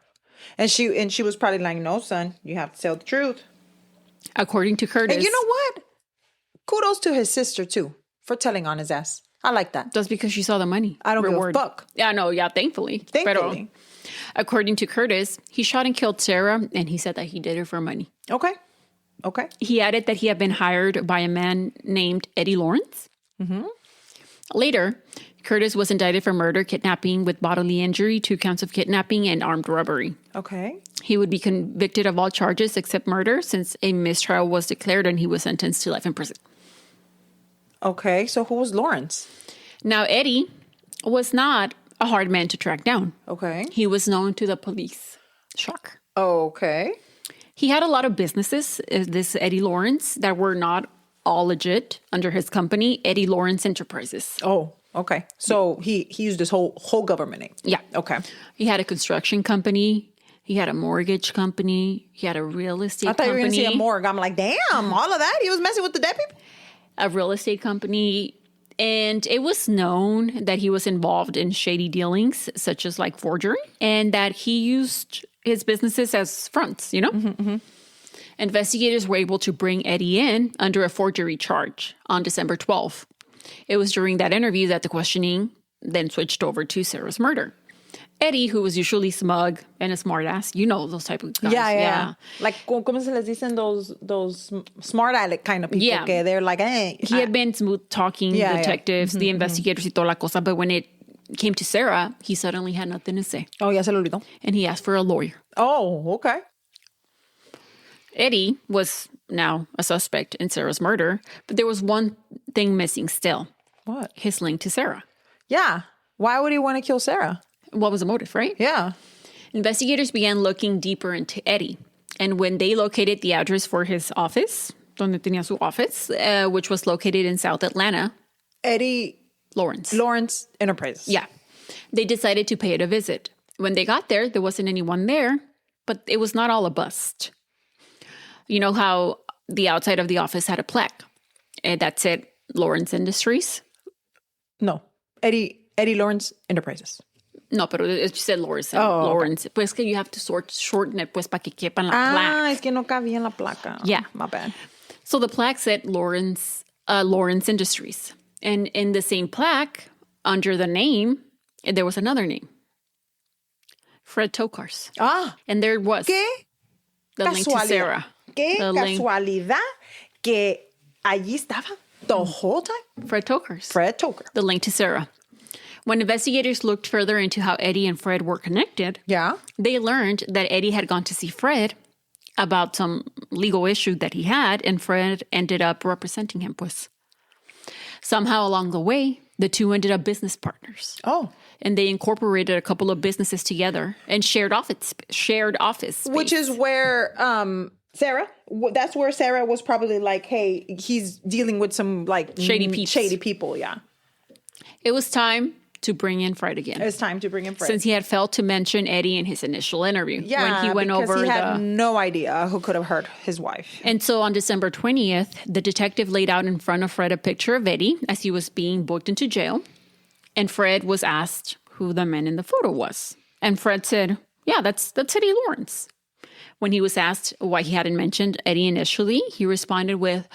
And she was probably like, no, son, you have to tell the truth. According to Curtis. And you know what? Kudos to his sister, too, for telling on his ass. I like that. That's because she saw the money. I don't give a fuck. Yeah, no, yeah, thankfully. Thankfully. Pero, according to Curtis, he shot and killed Sarah, and he said that he did it for money. Okay. He added that he had been hired by a man named Eddie Lawrence. Later, Curtis was indicted for murder, kidnapping with bodily injury, 2 counts of kidnapping, and armed robbery. Okay. He would be convicted of all charges except murder, since a mistrial was declared and he was sentenced to life in prison. Okay, so who was Lawrence? Now, Eddie was not a hard man to track down. Okay. He was known to the police. Shock. Okay. He had a lot of businesses, this Eddie Lawrence, that were not all legit under his company, Eddie Lawrence Enterprises. Oh, okay. So he used his whole government name. Yeah. Okay. He had a construction company. He had a mortgage company. He had a real estate company. I thought you were going to say a morgue. I'm like, damn, all of that? He was messing with the dead people? A real estate company. And it was known that he was involved in shady dealings, such as like forgery, and that he used his businesses as fronts, you know? Investigators were able to bring Eddie in under a forgery charge on December 12th. It was during that interview that the questioning then switched over to Sarah's murder. Eddie, who was usually smug and a smartass, you know those type of guys. Yeah. Like, ¿cómo se les dicen those smart aleck kind of people? Yeah. Que they're like, hey. He had been smooth talking detectives, the investigators y toda la cosa, but when it came to Sara, he suddenly had nothing to say. Oh, ya se lo olvidó. And he asked for a lawyer. Oh, okay. Eddie was now a suspect in Sarah's murder, but there was one thing missing still. What? His link to Sara. Yeah. Why would he want to kill Sara? What was the motive, right? Yeah. Investigators began looking deeper into Eddie. And when they located the address for his office, donde tenía su office, which was located in South Atlanta. Eddie Lawrence Enterprises. Yeah. They decided to pay it a visit. When they got there wasn't anyone there, but it was not all a bust. You know how the outside of the office had a plaque that said Lawrence Industries? No. Eddie Lawrence Enterprises. No, pero it said Lawrence. Lawrence. Okay. Pues que you have to shorten it pues para que quepa en la plaque. Es que no cabía en la placa. Yeah. My bad. So the plaque said Lawrence Industries. And in the same plaque, under the name, there was another name. Fred Tokars. And there was ¿Qué? The link to Sara. Qué casualidad que allí estaba the whole time. Fred Tokars. Fred Toker. The link to Sara. When investigators looked further into how Eddie and Fred were connected, they learned that Eddie had gone to see Fred about some legal issue that he had, and Fred ended up representing him. Pues. Somehow along the way, the two ended up business partners. Oh. And they incorporated a couple of businesses together and shared office space. Which is where Sara, that's where Sara was probably like, hey, he's dealing with some like shady people, yeah. It was time to bring in Fred again. It's time to bring in Fred. Since he had failed to mention Eddie in his initial interview. Yeah, when he went over he had no idea who could have hurt his wife. And so on December 20th, the detective laid out in front of Fred a picture of Eddie as he was being booked into jail. And Fred was asked who the man in the photo was. And Fred said, yeah, that's Eddie Lawrence. When he was asked why he hadn't mentioned Eddie initially, he responded with,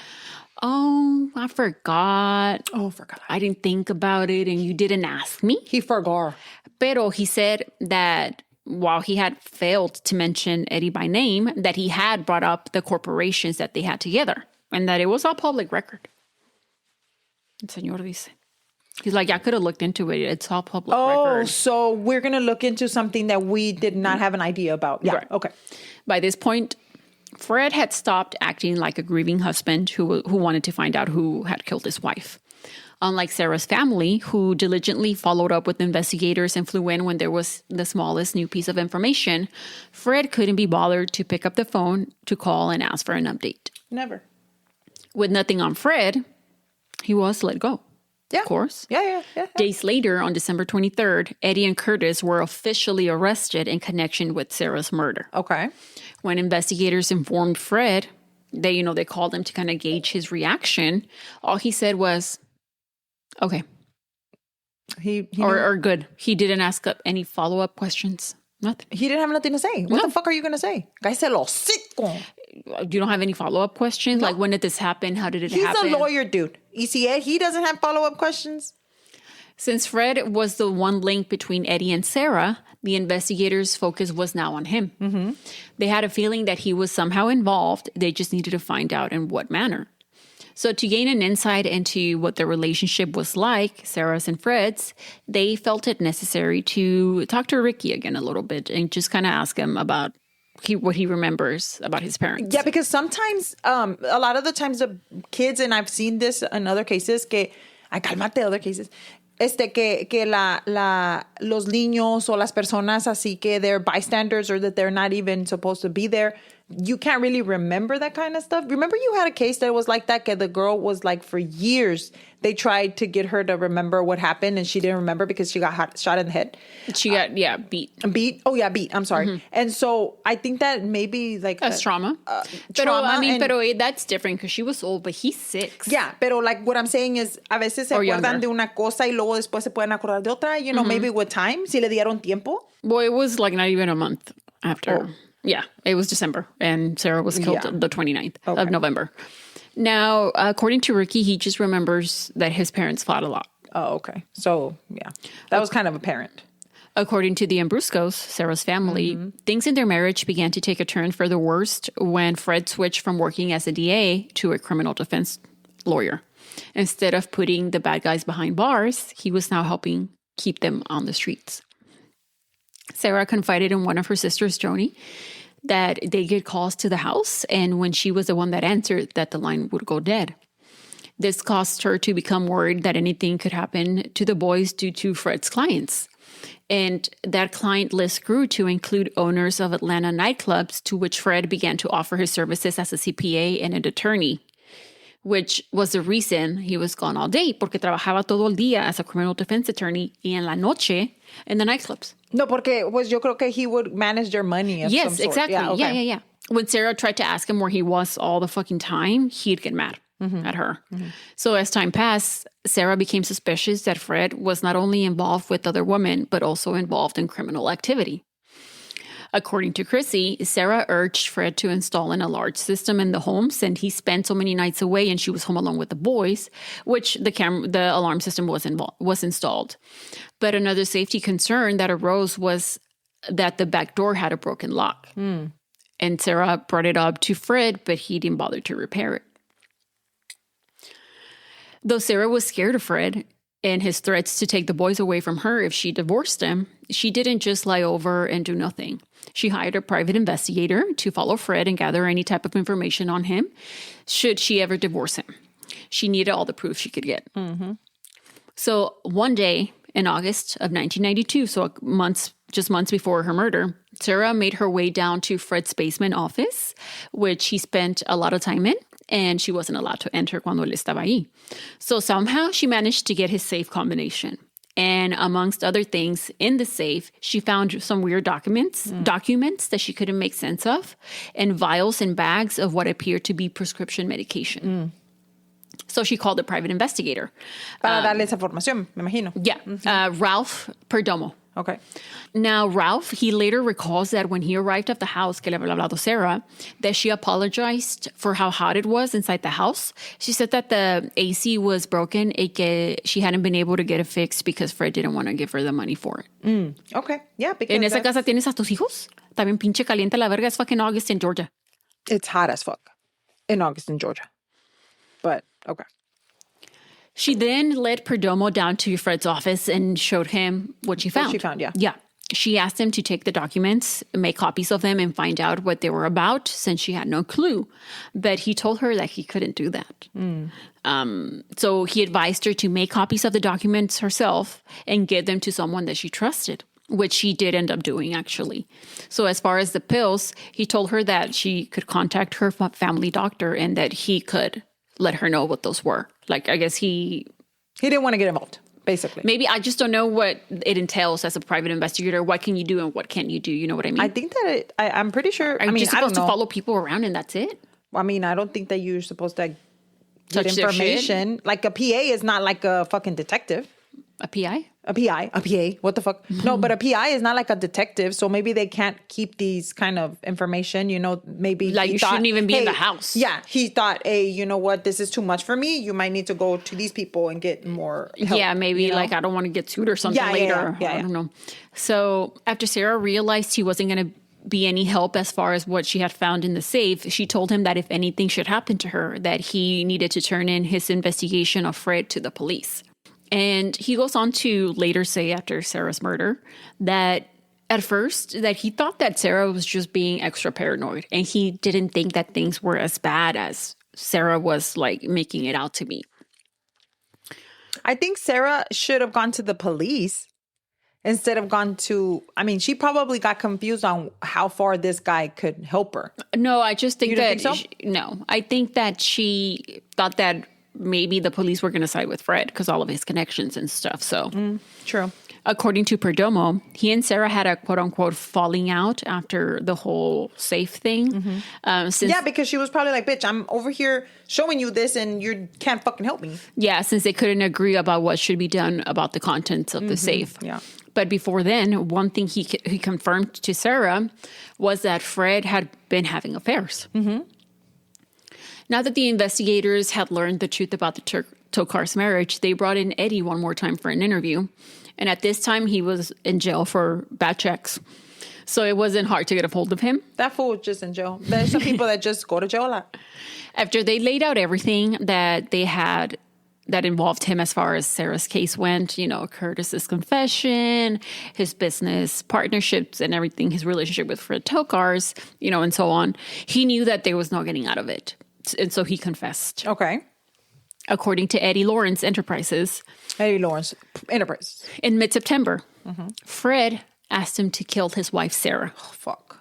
oh, I forgot. Oh, forgot. I didn't think about it and you didn't ask me. He forgot. Pero he said that while he had failed to mention Eddie by name, that he had brought up the corporations that they had together and that it was all public record. El señor dice. He's like, I could have looked into it. It's all public record. Oh, so we're going to look into something that we did not have an idea about. Yeah, right. Okay. By this point, Fred had stopped acting like a grieving husband who wanted to find out who had killed his wife. Unlike Sara's family, who diligently followed up with investigators and flew in when there was the smallest new piece of information, Fred couldn't be bothered to pick up the phone to call and ask for an update. Never. With nothing on Fred, he was let go. Yeah. Of course. Yeah. Days later, on December 23rd, Eddie and Curtis were officially arrested in connection with Sara's murder. Okay. When investigators informed Fred, they called him to kind of gauge his reaction. All he said was, okay. He or good. He didn't ask up any follow-up questions. Nothing. He didn't have nothing to say. What the fuck are you going to say? Cállese el hocico. You don't have any follow-up questions? No. Like, when did this happen? How did it happen? He's a lawyer, dude. You see Ed? He doesn't have follow-up questions. Since Fred was the one link between Eddie and Sara, the investigators' focus was now on him. Mm-hmm. They had a feeling that he was somehow involved. They just needed to find out in what manner. So to gain an insight into what their relationship was like, Sara's and Fred's, they felt it necessary to talk to Ricky again a little bit and just kind of ask him about what he remembers about his parents. Yeah, because sometimes, a lot of the times the kids, and I've seen this in other cases, other cases, los niños o las personas así que they're bystanders or that they're not even supposed to be there, you can't really remember that kind of stuff. Remember you had a case that was like that, the girl was like, for years, they tried to get her to remember what happened and she didn't remember because she got shot in the head. She got, beat. Beat? Oh, yeah, beat. I'm sorry. Mm-hmm. And so I think that maybe like... That's trauma. Pero that's different because she was old, but he's 6. Yeah, pero like what I'm saying is, a veces se acuerdan de una cosa y luego después se pueden acordar de otra, maybe with time, si le dieron tiempo. Well, it was like not even a month after... Oh. Yeah, it was December, and Sara was killed the 29th of November. Now, according to Ricky, he just remembers that his parents fought a lot. Oh, okay. So, yeah, that was kind of apparent. According to the Ambruskos, Sara's family, things in their marriage began to take a turn for the worst when Fred switched from working as a DA to a criminal defense lawyer. Instead of putting the bad guys behind bars, he was now helping keep them on the streets. Sara confided in one of her sisters, Joni, that they get calls to the house, and when she was the one that answered, that the line would go dead. This caused her to become worried that anything could happen to the boys due to Fred's clients. And that client list grew to include owners of Atlanta nightclubs, to which Fred began to offer his services as a CPA and an attorney, which was the reason he was gone all day, porque trabajaba todo el día as a criminal defense attorney y en la noche in the nightclubs. No, porque pues yo creo que he would manage their money of some Yes, sort. exactly. Yeah, okay. Yeah. When Sara tried to ask him where he was all the fucking time, he'd get mad at her. So as time passed, Sara became suspicious that Fred was not only involved with other women, but also involved in criminal activity. According to Chrissy, Sara urged Fred to install an alarm system in the home since he spent so many nights away and she was home alone with the boys, which the alarm system was installed. But another safety concern that arose was that the back door had a broken lock. And Sara brought it up to Fred, but he didn't bother to repair it. Though Sara was scared of Fred and his threats to take the boys away from her if she divorced him, she didn't just lie over and do nothing. She hired a private investigator to follow Fred and gather any type of information on him should she ever divorce him. She needed all the proof she could get. So one day in August of 1992, so just months before her murder, Sara made her way down to Fred's basement office, which he spent a lot of time in, and she wasn't allowed to enter cuando él estaba ahí. So somehow she managed to get his safe combination. And amongst other things, in the safe, she found some weird documents that she couldn't make sense of, and vials and bags of what appeared to be prescription medication. So she called a private investigator. Para darle esa información, me imagino. Yeah, Ralph Perdomo. Okay. Now, Ralph, he later recalls that when he arrived at the house, que le había hablado Sara, that she apologized for how hot it was inside the house. She said that the AC was broken and que she hadn't been able to get it fixed because Fred didn't want to give her the money for it. Okay. Yeah, because En esa casa tienes a tus hijos. También pinche caliente la verga. It's fucking August in Georgia. it's hot as fuck in August in Georgia. But, okay. She then led Perdomo down to Fred's office and showed him what she found. What she found, yeah. Yeah. She asked him to take the documents, make copies of them, and find out what they were about since she had no clue. But he told her that he couldn't do that. So he advised her to make copies of the documents herself and give them to someone that she trusted, which she did end up doing, actually. So as far as the pills, he told her that she could contact her family doctor and that he could let her know what those were. Like, I guess he didn't want to get involved, basically. Maybe I just don't know what it entails as a private investigator. What can you do and what can't you do? You know what I mean? I think that I'm pretty sure. Are you just supposed to follow people around and that's it? I mean, I don't think that you're supposed to get Touch their information. Like a PA is not like a fucking detective. A PI? A PA. What the fuck? No, but a PI is not like a detective. So maybe they can't keep these kind of information. You know, maybe like you shouldn't even be in the house. Yeah, he thought, hey, you know what? This is too much for me. You might need to go to these people and get more help. Yeah, maybe you know? like I don't want to get sued or something later. Yeah. I don't know. So after Sara realized he wasn't going to be any help as far as what she had found in the safe, she told him that if anything should happen to her, that he needed to turn in his investigation of Fred to the police. And he goes on to later say after Sara's murder that at first that he thought that Sara was just being extra paranoid and he didn't think that things were as bad as Sara was like making it out to be. I think Sara should have gone to the police instead of gone to, I mean, she probably got confused on how far this guy could help her. No, I just think that, think so? No, I think that she thought that maybe the police were going to side with Fred because all of his connections and stuff. So True. According to Perdomo, he and Sara had a quote-unquote falling out after the whole safe thing. Yeah, because she was probably like, bitch, I'm over here showing you this and you can't fucking help me. Yeah, since they couldn't agree about what should be done about the contents of the safe. Yeah. But before then, one thing he confirmed to Sara was that Fred had been having affairs. Now that the investigators had learned the truth about the Tokars marriage, they brought in Eddie one more time for an interview. And at this time, he was in jail for bad checks. So it wasn't hard to get a hold of him. That fool was just in jail. There's some people that just go to jail a lot. After they laid out everything that they had that involved him as far as Sarah's case went, Curtis's confession, his business partnerships and everything, his relationship with Fred Tokars, and so on. He knew that there was no getting out of it. And so he confessed. Okay. According to Eddie Lawrence Enterprises. In mid-September, Fred asked him to kill his wife, Sarah. Oh, fuck.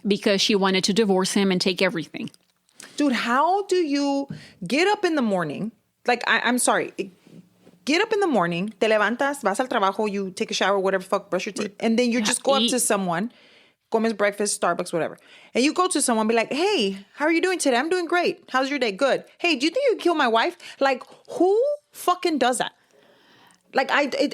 Because she wanted to divorce him and take everything. Dude, how do you get up in the morning? Like, I'm sorry. Get up in the morning, te levantas, vas al trabajo, you take a shower, whatever, fuck, brush your teeth, and then you just go up to someone, comes breakfast, Starbucks, whatever. And you go to someone, be like, hey, how are you doing today? I'm doing great. How's your day? Good. Hey, do you think you could kill my wife? Like, who fucking does that? Like,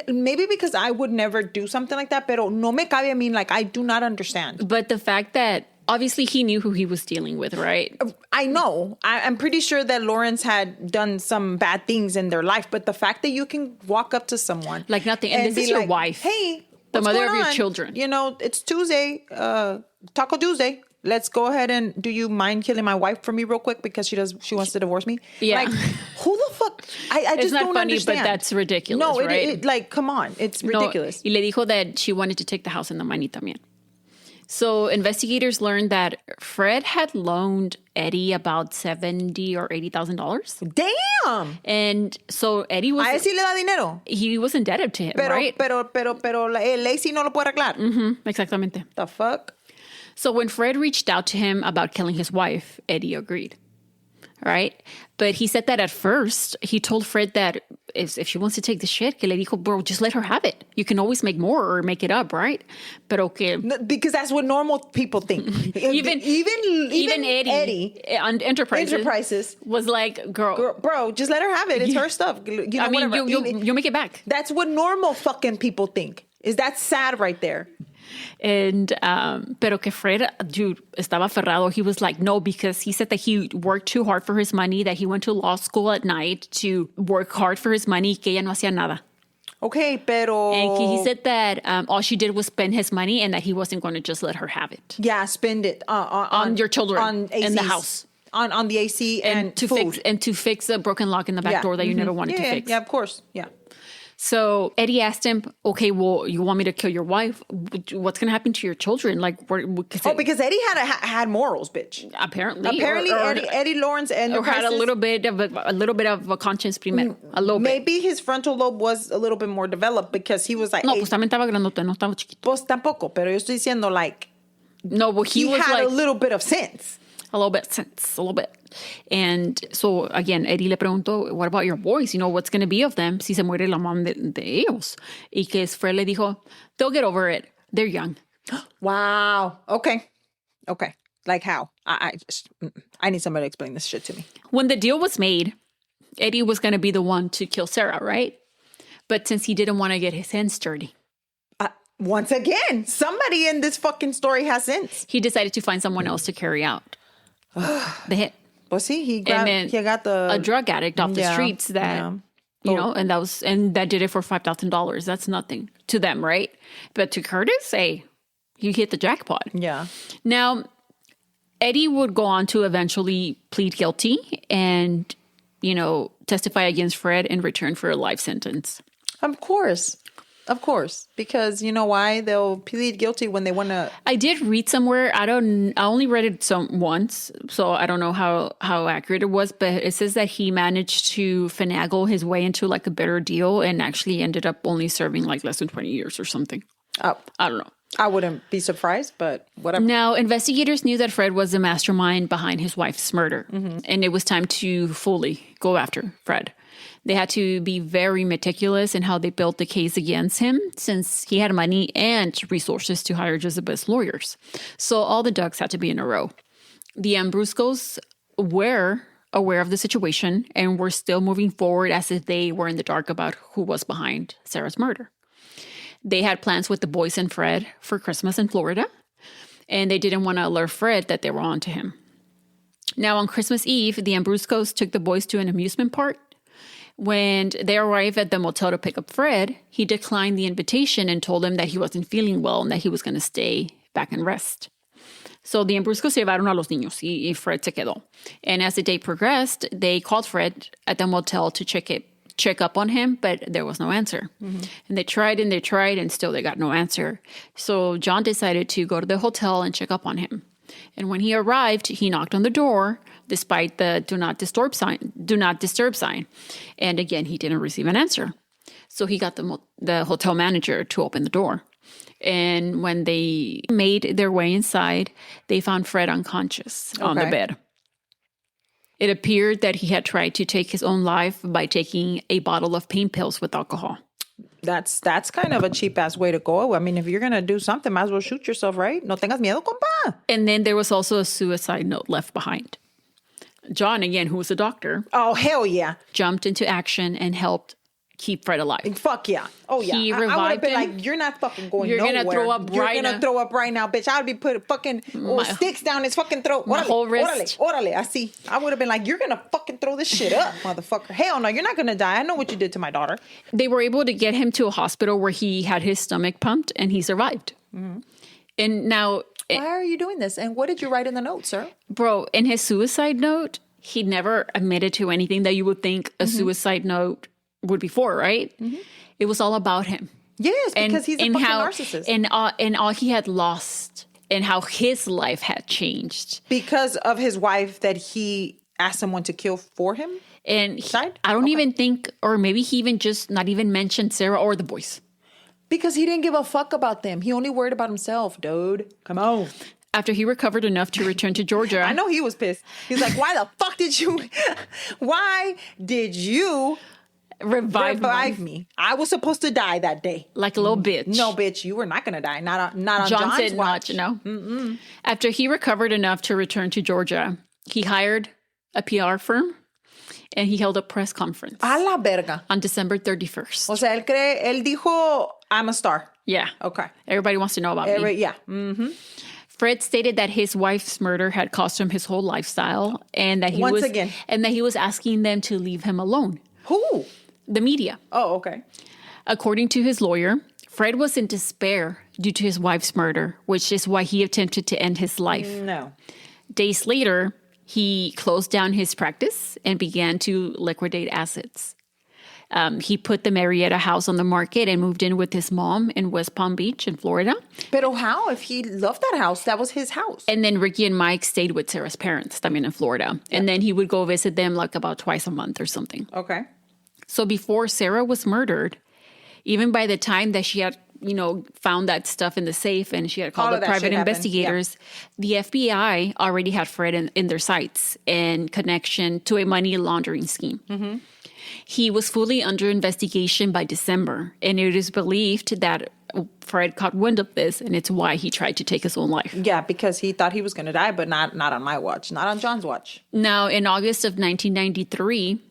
maybe because I would never do something like that, pero no me cabe a mí, like, I do not understand. But the fact that, obviously, he knew who he was dealing with, right? I know. I'm pretty sure that Lawrence had done some bad things in their life, but the fact that you can walk up to someone... Like nothing, and this is your wife. Hey, the mother of your on? children. It's Tuesday, Taco Tuesday. Let's go ahead and, do you mind killing my wife for me real quick because she wants to divorce me? Yeah. Like, who the fuck? I just don't understand. It's not funny, but that's ridiculous, no, right? it, like, come on. It's ridiculous. No, y le dijo that she wanted to take the house in the money también. So investigators learned that Fred had loaned Eddie about $70,000 or $80,000. Damn. And so Eddie was... A él sí le da dinero. He was indebted to him, right? Pero Lacey no lo puede arreglar. Exactamente. The fuck? So when Fred reached out to him about killing his wife, Eddie agreed. Right? But he said that at first, he told Fred that if she wants to take the shit, que le dijo, bro, just let her have it. You can always make more or make it up, right? Pero que... Because that's what normal people think. even Eddie on Enterprises was like, girl, bro, just let her have it. It's her stuff. You'll make it back. That's what normal fucking people think. Is that sad right there? And, pero que Fred, dude, estaba aferrado. He was like, no, because he said that he worked too hard for his money, that he went to law school at night to work hard for his money, que ella no hacía nada. Okay, pero... And he said that all she did was spend his money and that he wasn't going to just let her have it. Yeah, spend it on your children, on in the house. On the AC and to food. fix a broken lock in the back door that you never wanted to fix. Yeah, of course. Yeah. So Eddie asked him, okay, well, you want me to kill your wife? What's going to happen to your children? Like, because Eddie had morals, bitch. Apparently, Eddie Lawrence and had a little bit of a conscience primero. A little bit. Maybe his frontal lobe was a little bit more developed because he was like, no, pues también estaba grandote, no estaba chiquito. Pues tampoco, pero yo estoy diciendo like, no, but he was had like a little bit of sense. A little bit. And so, again, Eddie le preguntó, what about your boys? What's going to be of them si se muere la mom de ellos? Y que Fred le dijo, they'll get over it. They're young. Wow. Okay. Like how? I need somebody to explain this shit to me. When the deal was made, Eddie was going to be the one to kill Sarah, right? But since he didn't want to get his hands dirty. Once again, somebody in this fucking story has sense. He decided to find someone else to carry out the hit. Well, see, he got a drug addict off the streets that, and that did it for $5,000. That's nothing to them, right? But to Curtis, hey, you hit the jackpot. Yeah. Now, Eddie would go on to eventually plead guilty and, testify against Fred in return for a life sentence. Of course, because you know why? They'll plead guilty when they want to... I did read somewhere, I only read it once, so I don't know how accurate it was, but it says that he managed to finagle his way into like a better deal and actually ended up only serving like less than 20 years or something. Oh. I don't know. I wouldn't be surprised, but whatever. Now, investigators knew that Fred was the mastermind behind his wife's murder, and it was time to fully go after Fred. They had to be very meticulous in how they built the case against him since he had money and resources to hire just the best lawyers. So all the ducks had to be in a row. The Ambruskos were aware of the situation and were still moving forward as if they were in the dark about who was behind Sarah's murder. They had plans with the boys and Fred for Christmas in Florida, and they didn't want to alert Fred that they were on to him. Now, on Christmas Eve, the Ambruskos took the boys to an amusement park. When they arrived at the motel to pick up Fred, he declined the invitation and told them that he wasn't feeling well and that he was going to stay back and rest. So the Ambruskos llevaron a los niños y Fred se quedó. And as the day progressed, they called Fred at the motel to check check up on him, but there was no answer. And they tried and still they got no answer. So John decided to go to the hotel and check up on him. And when he arrived, he knocked on the door despite the do not disturb sign. And again, he didn't receive an answer. So he got the hotel manager to open the door. And when they made their way inside, they found Fred unconscious on the bed. It appeared that he had tried to take his own life by taking a bottle of pain pills with alcohol. That's kind of a cheap-ass way to go. I mean, if you're going to do something, might as well shoot yourself, right? No tengas miedo, compa. And then there was also a suicide note left behind. John, again, who was a doctor. Oh, hell yeah. Jumped into action and helped keep Fred alive. Fuck yeah. Oh, yeah. He I would have revived been him. like, you're not fucking going You're nowhere. gonna throw up You're right gonna now. throw up right now, bitch. I would be putting fucking sticks down his fucking throat. My whole wrist. Orale. I see. I would have been like, you're gonna fucking throw this shit up, motherfucker. Hell no, you're not gonna die. I know what you did to my daughter. They were able to get him to a hospital where he had his stomach pumped and he survived. And now, Why are you doing this? And what did you write in the note, sir? bro, in his suicide note, he never admitted to anything that you would think a suicide note would be for, right? It was all about him. Yes, because he's a fucking narcissist. And all he had lost and how his life had changed. Because of his wife that he asked someone to kill for him? And Side? I don't even think, or maybe he even just not even mentioned Sarah or the boys. Because he didn't give a fuck about them. He only worried about himself, dude. Come on. After he recovered enough to return to Georgia. I know he was pissed. He's like, why the fuck did you revive me? I was supposed to die that day. Like a little bitch. No, bitch, you were not going to die. Not on John's Johnson watch. not, After he recovered enough to return to Georgia, he hired a PR firm and he held a press conference A la verga. on December 31st. O sea, él dijo, I'm a star. Yeah. Okay. Everybody wants to know about me. Yeah. Fred stated that his wife's murder had cost him his whole lifestyle and that he was asking them to leave him alone. Who? The media. Oh, okay. According to his lawyer, Fred was in despair due to his wife's murder, which is why he attempted to end his life. No. Days later, he closed down his practice and began to liquidate assets. He put the Marietta house on the market and moved in with his mom in West Palm Beach in Florida. Pero how? If he loved that house, that was his house. And then Ricky and Mike stayed with Sarah's parents, in Florida. Yeah. And then he would go visit them like about twice a month or something. Okay. So before Sarah was murdered, even by the time that she had, found that stuff in the safe and she had called the private investigators, the FBI already had Fred in their sights in connection to a money laundering scheme. Mm-hmm. He was fully under investigation by December, and it is believed that Fred caught wind of this, and it's why he tried to take his own life. Yeah, because he thought he was going to die, but not on my watch, not on John's watch. Now, in August of 1993,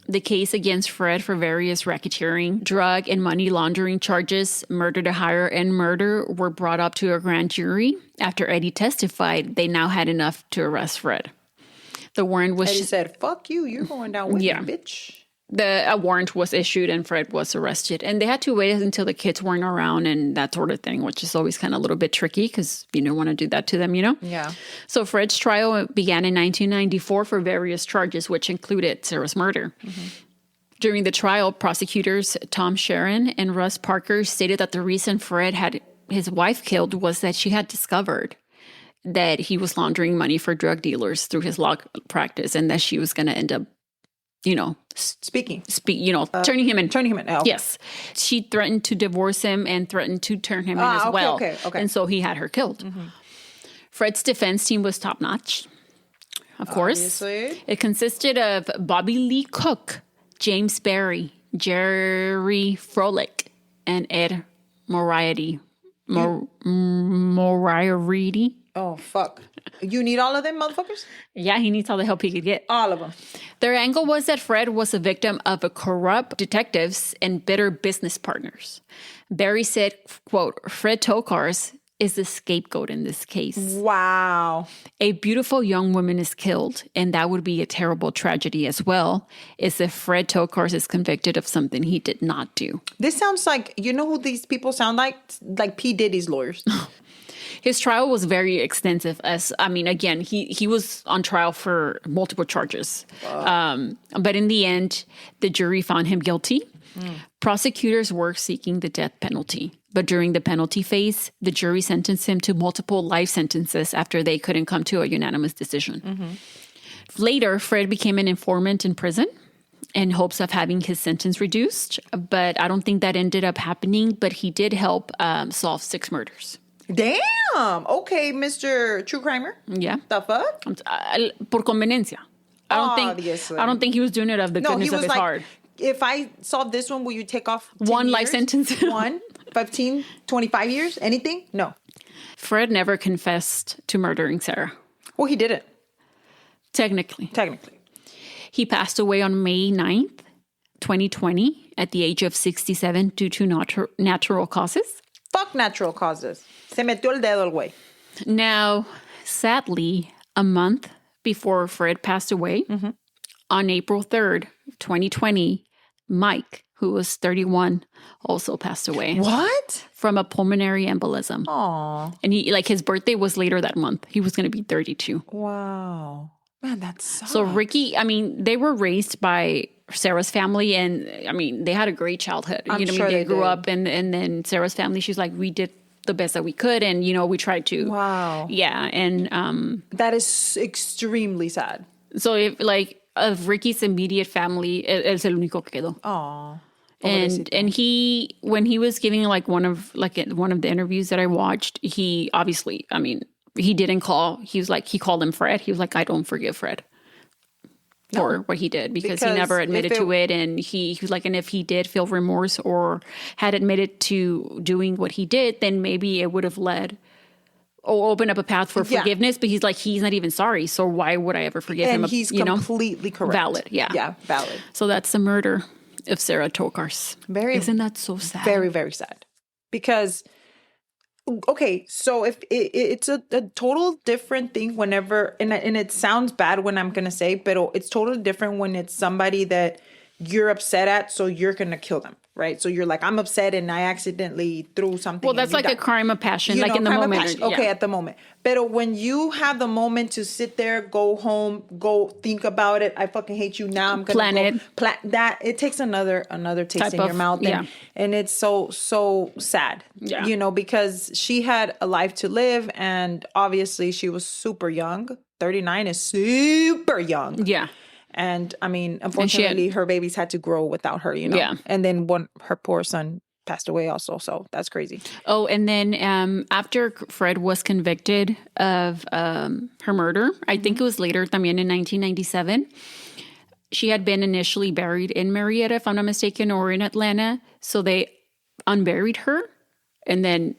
the case against Fred for various racketeering, drug, and money laundering charges, murder to hire, and murder were brought up to a grand jury. After Eddie testified, they now had enough to arrest Fred. The warrant was... Eddie said, fuck you, you're going down with me, bitch. A warrant was issued and Fred was arrested. And they had to wait until the kids weren't around and that sort of thing, which is always kind of a little bit tricky because you don't want to do that to them, Yeah. So Fred's trial began in 1994 for various charges, which included Sarah's murder. Mm-hmm. During the trial, prosecutors Tom Sharon and Russ Parker stated that the reason Fred had his wife killed was that she had discovered that he was laundering money for drug dealers through his law practice and that she was going to end up, turning him in. Turning him in. Oh, okay. Yes. She threatened to divorce him and threatened to turn him in as well. Okay. And so he had her killed. Mm-hmm. Fred's defense team was top-notch, of course. Obviously. It consisted of Bobby Lee Cook, James Barry, Jerry Froelich, and Ed Moriarty. Moriarty. Oh, fuck. You need all of them, motherfuckers? Yeah, he needs all the help he could get. All of them. Their angle was that Fred was a victim of a corrupt detectives and bitter business partners. Barry said, quote, Fred Tokars is the scapegoat in this case. Wow. A beautiful young woman is killed, and that would be a terrible tragedy as well, is if Fred Tokars is convicted of something he did not do. This sounds like, you know who these people sound like? Like P. Diddy's lawyers. His trial was very extensive. Again, he was on trial for multiple charges. But in the end, the jury found him guilty. Prosecutors were seeking the death penalty. But during the penalty phase, the jury sentenced him to multiple life sentences after they couldn't come to a unanimous decision. Later, Fred became an informant in prison in hopes of having his sentence reduced. But I don't think that ended up happening. But he did help solve 6 murders. Damn. Okay, Mr. True Crimer. Yeah. The fuck? Por conveniencia. Obviously. I don't think he was doing it of the goodness of his heart. If I solve this one, will you take off 10 one years? life sentence? 1, 15, 25 years? Anything? No. Fred never confessed to murdering Sara. Well, he didn't. Technically. He passed away on May 9th, 2020, at the age of 67 due to natural causes. Fuck natural causes. Se metió el dedo el güey. Now, sadly, a month before Fred passed away, on April 3rd, 2020, Mike, who was 31, also passed away. What? From a pulmonary embolism. Aw. And his birthday was later that month. He was going to be 32. Wow. Man, that sucks. So Ricky, they were raised by Sarah's family, and they had a great childhood. I'm sure they grew up, and then Sarah's family, she's like, we did the best that we could, and we tried to. Wow. Yeah, and that is extremely sad. So if of Ricky's immediate family, es el único que quedó. Aw. And he, when he was giving one of the interviews that I watched, he obviously, he didn't call. He was he called him Fred. He was like, I don't forgive Fred for what he did because he never admitted to it. And he was like, and if he did feel remorse or had admitted to doing what he did, then maybe it would have led or opened up a path for forgiveness. But he's not even sorry. So why would I ever forgive him? And he's completely correct. Valid. Yeah. Yeah, valid. So that's the murder of Sara Tokars. Isn't that so sad? Very, very sad. Because, okay, so if it's a total different thing whenever, and it sounds bad when I'm going to say, but it's totally different when it's somebody that you're upset at, so you're going to kill them, right? So you're like, I'm upset and I accidentally threw something. Well, that's like a crime of passion, in the moment. Okay, at the moment. But when you have the moment to sit there, go home, go think about it, I fucking hate you now, I'm going to plan that. It takes another taste in your mouth. And it's so sad, because she had a life to live, and obviously she was super young. 39 is super young. Yeah. And unfortunately, her babies had to grow without her, Yeah. And then her poor son passed away also. So that's crazy. Oh, and then after Fred was convicted of her murder, I think it was later, también in 1997, she had been initially buried in Marietta, if I'm not mistaken, or in Atlanta. So they unburied her and then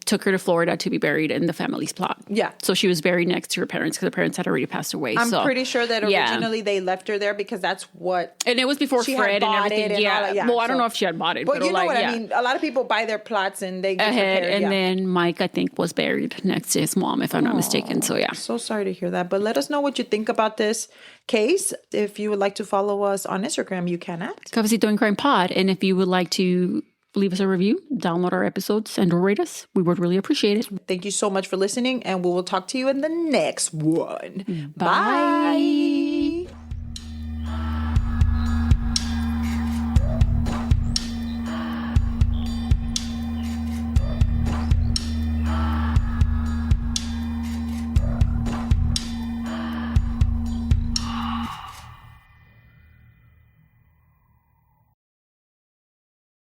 took her to Florida to be buried in the family's plot. Yeah. So she was buried next to her parents because her parents had already passed away. I'm pretty sure that originally they left her there because that's what... And it was before Fred and everything. Well, I don't know if she had bought it. But you know what I mean? A lot of people buy their plots and they get ahead. Prepared, and then Mike, I think, was buried next to his mom, if I'm not mistaken. So, yeah. So sorry to hear that. But let us know what you think about this case. If you would like to follow us on Instagram, you can at Cafecito and Crime Pod. And if you would like to leave us a review, download our episodes, and rate us, we would really appreciate it. Thank you so much for listening, and we will talk to you in the next one. Bye.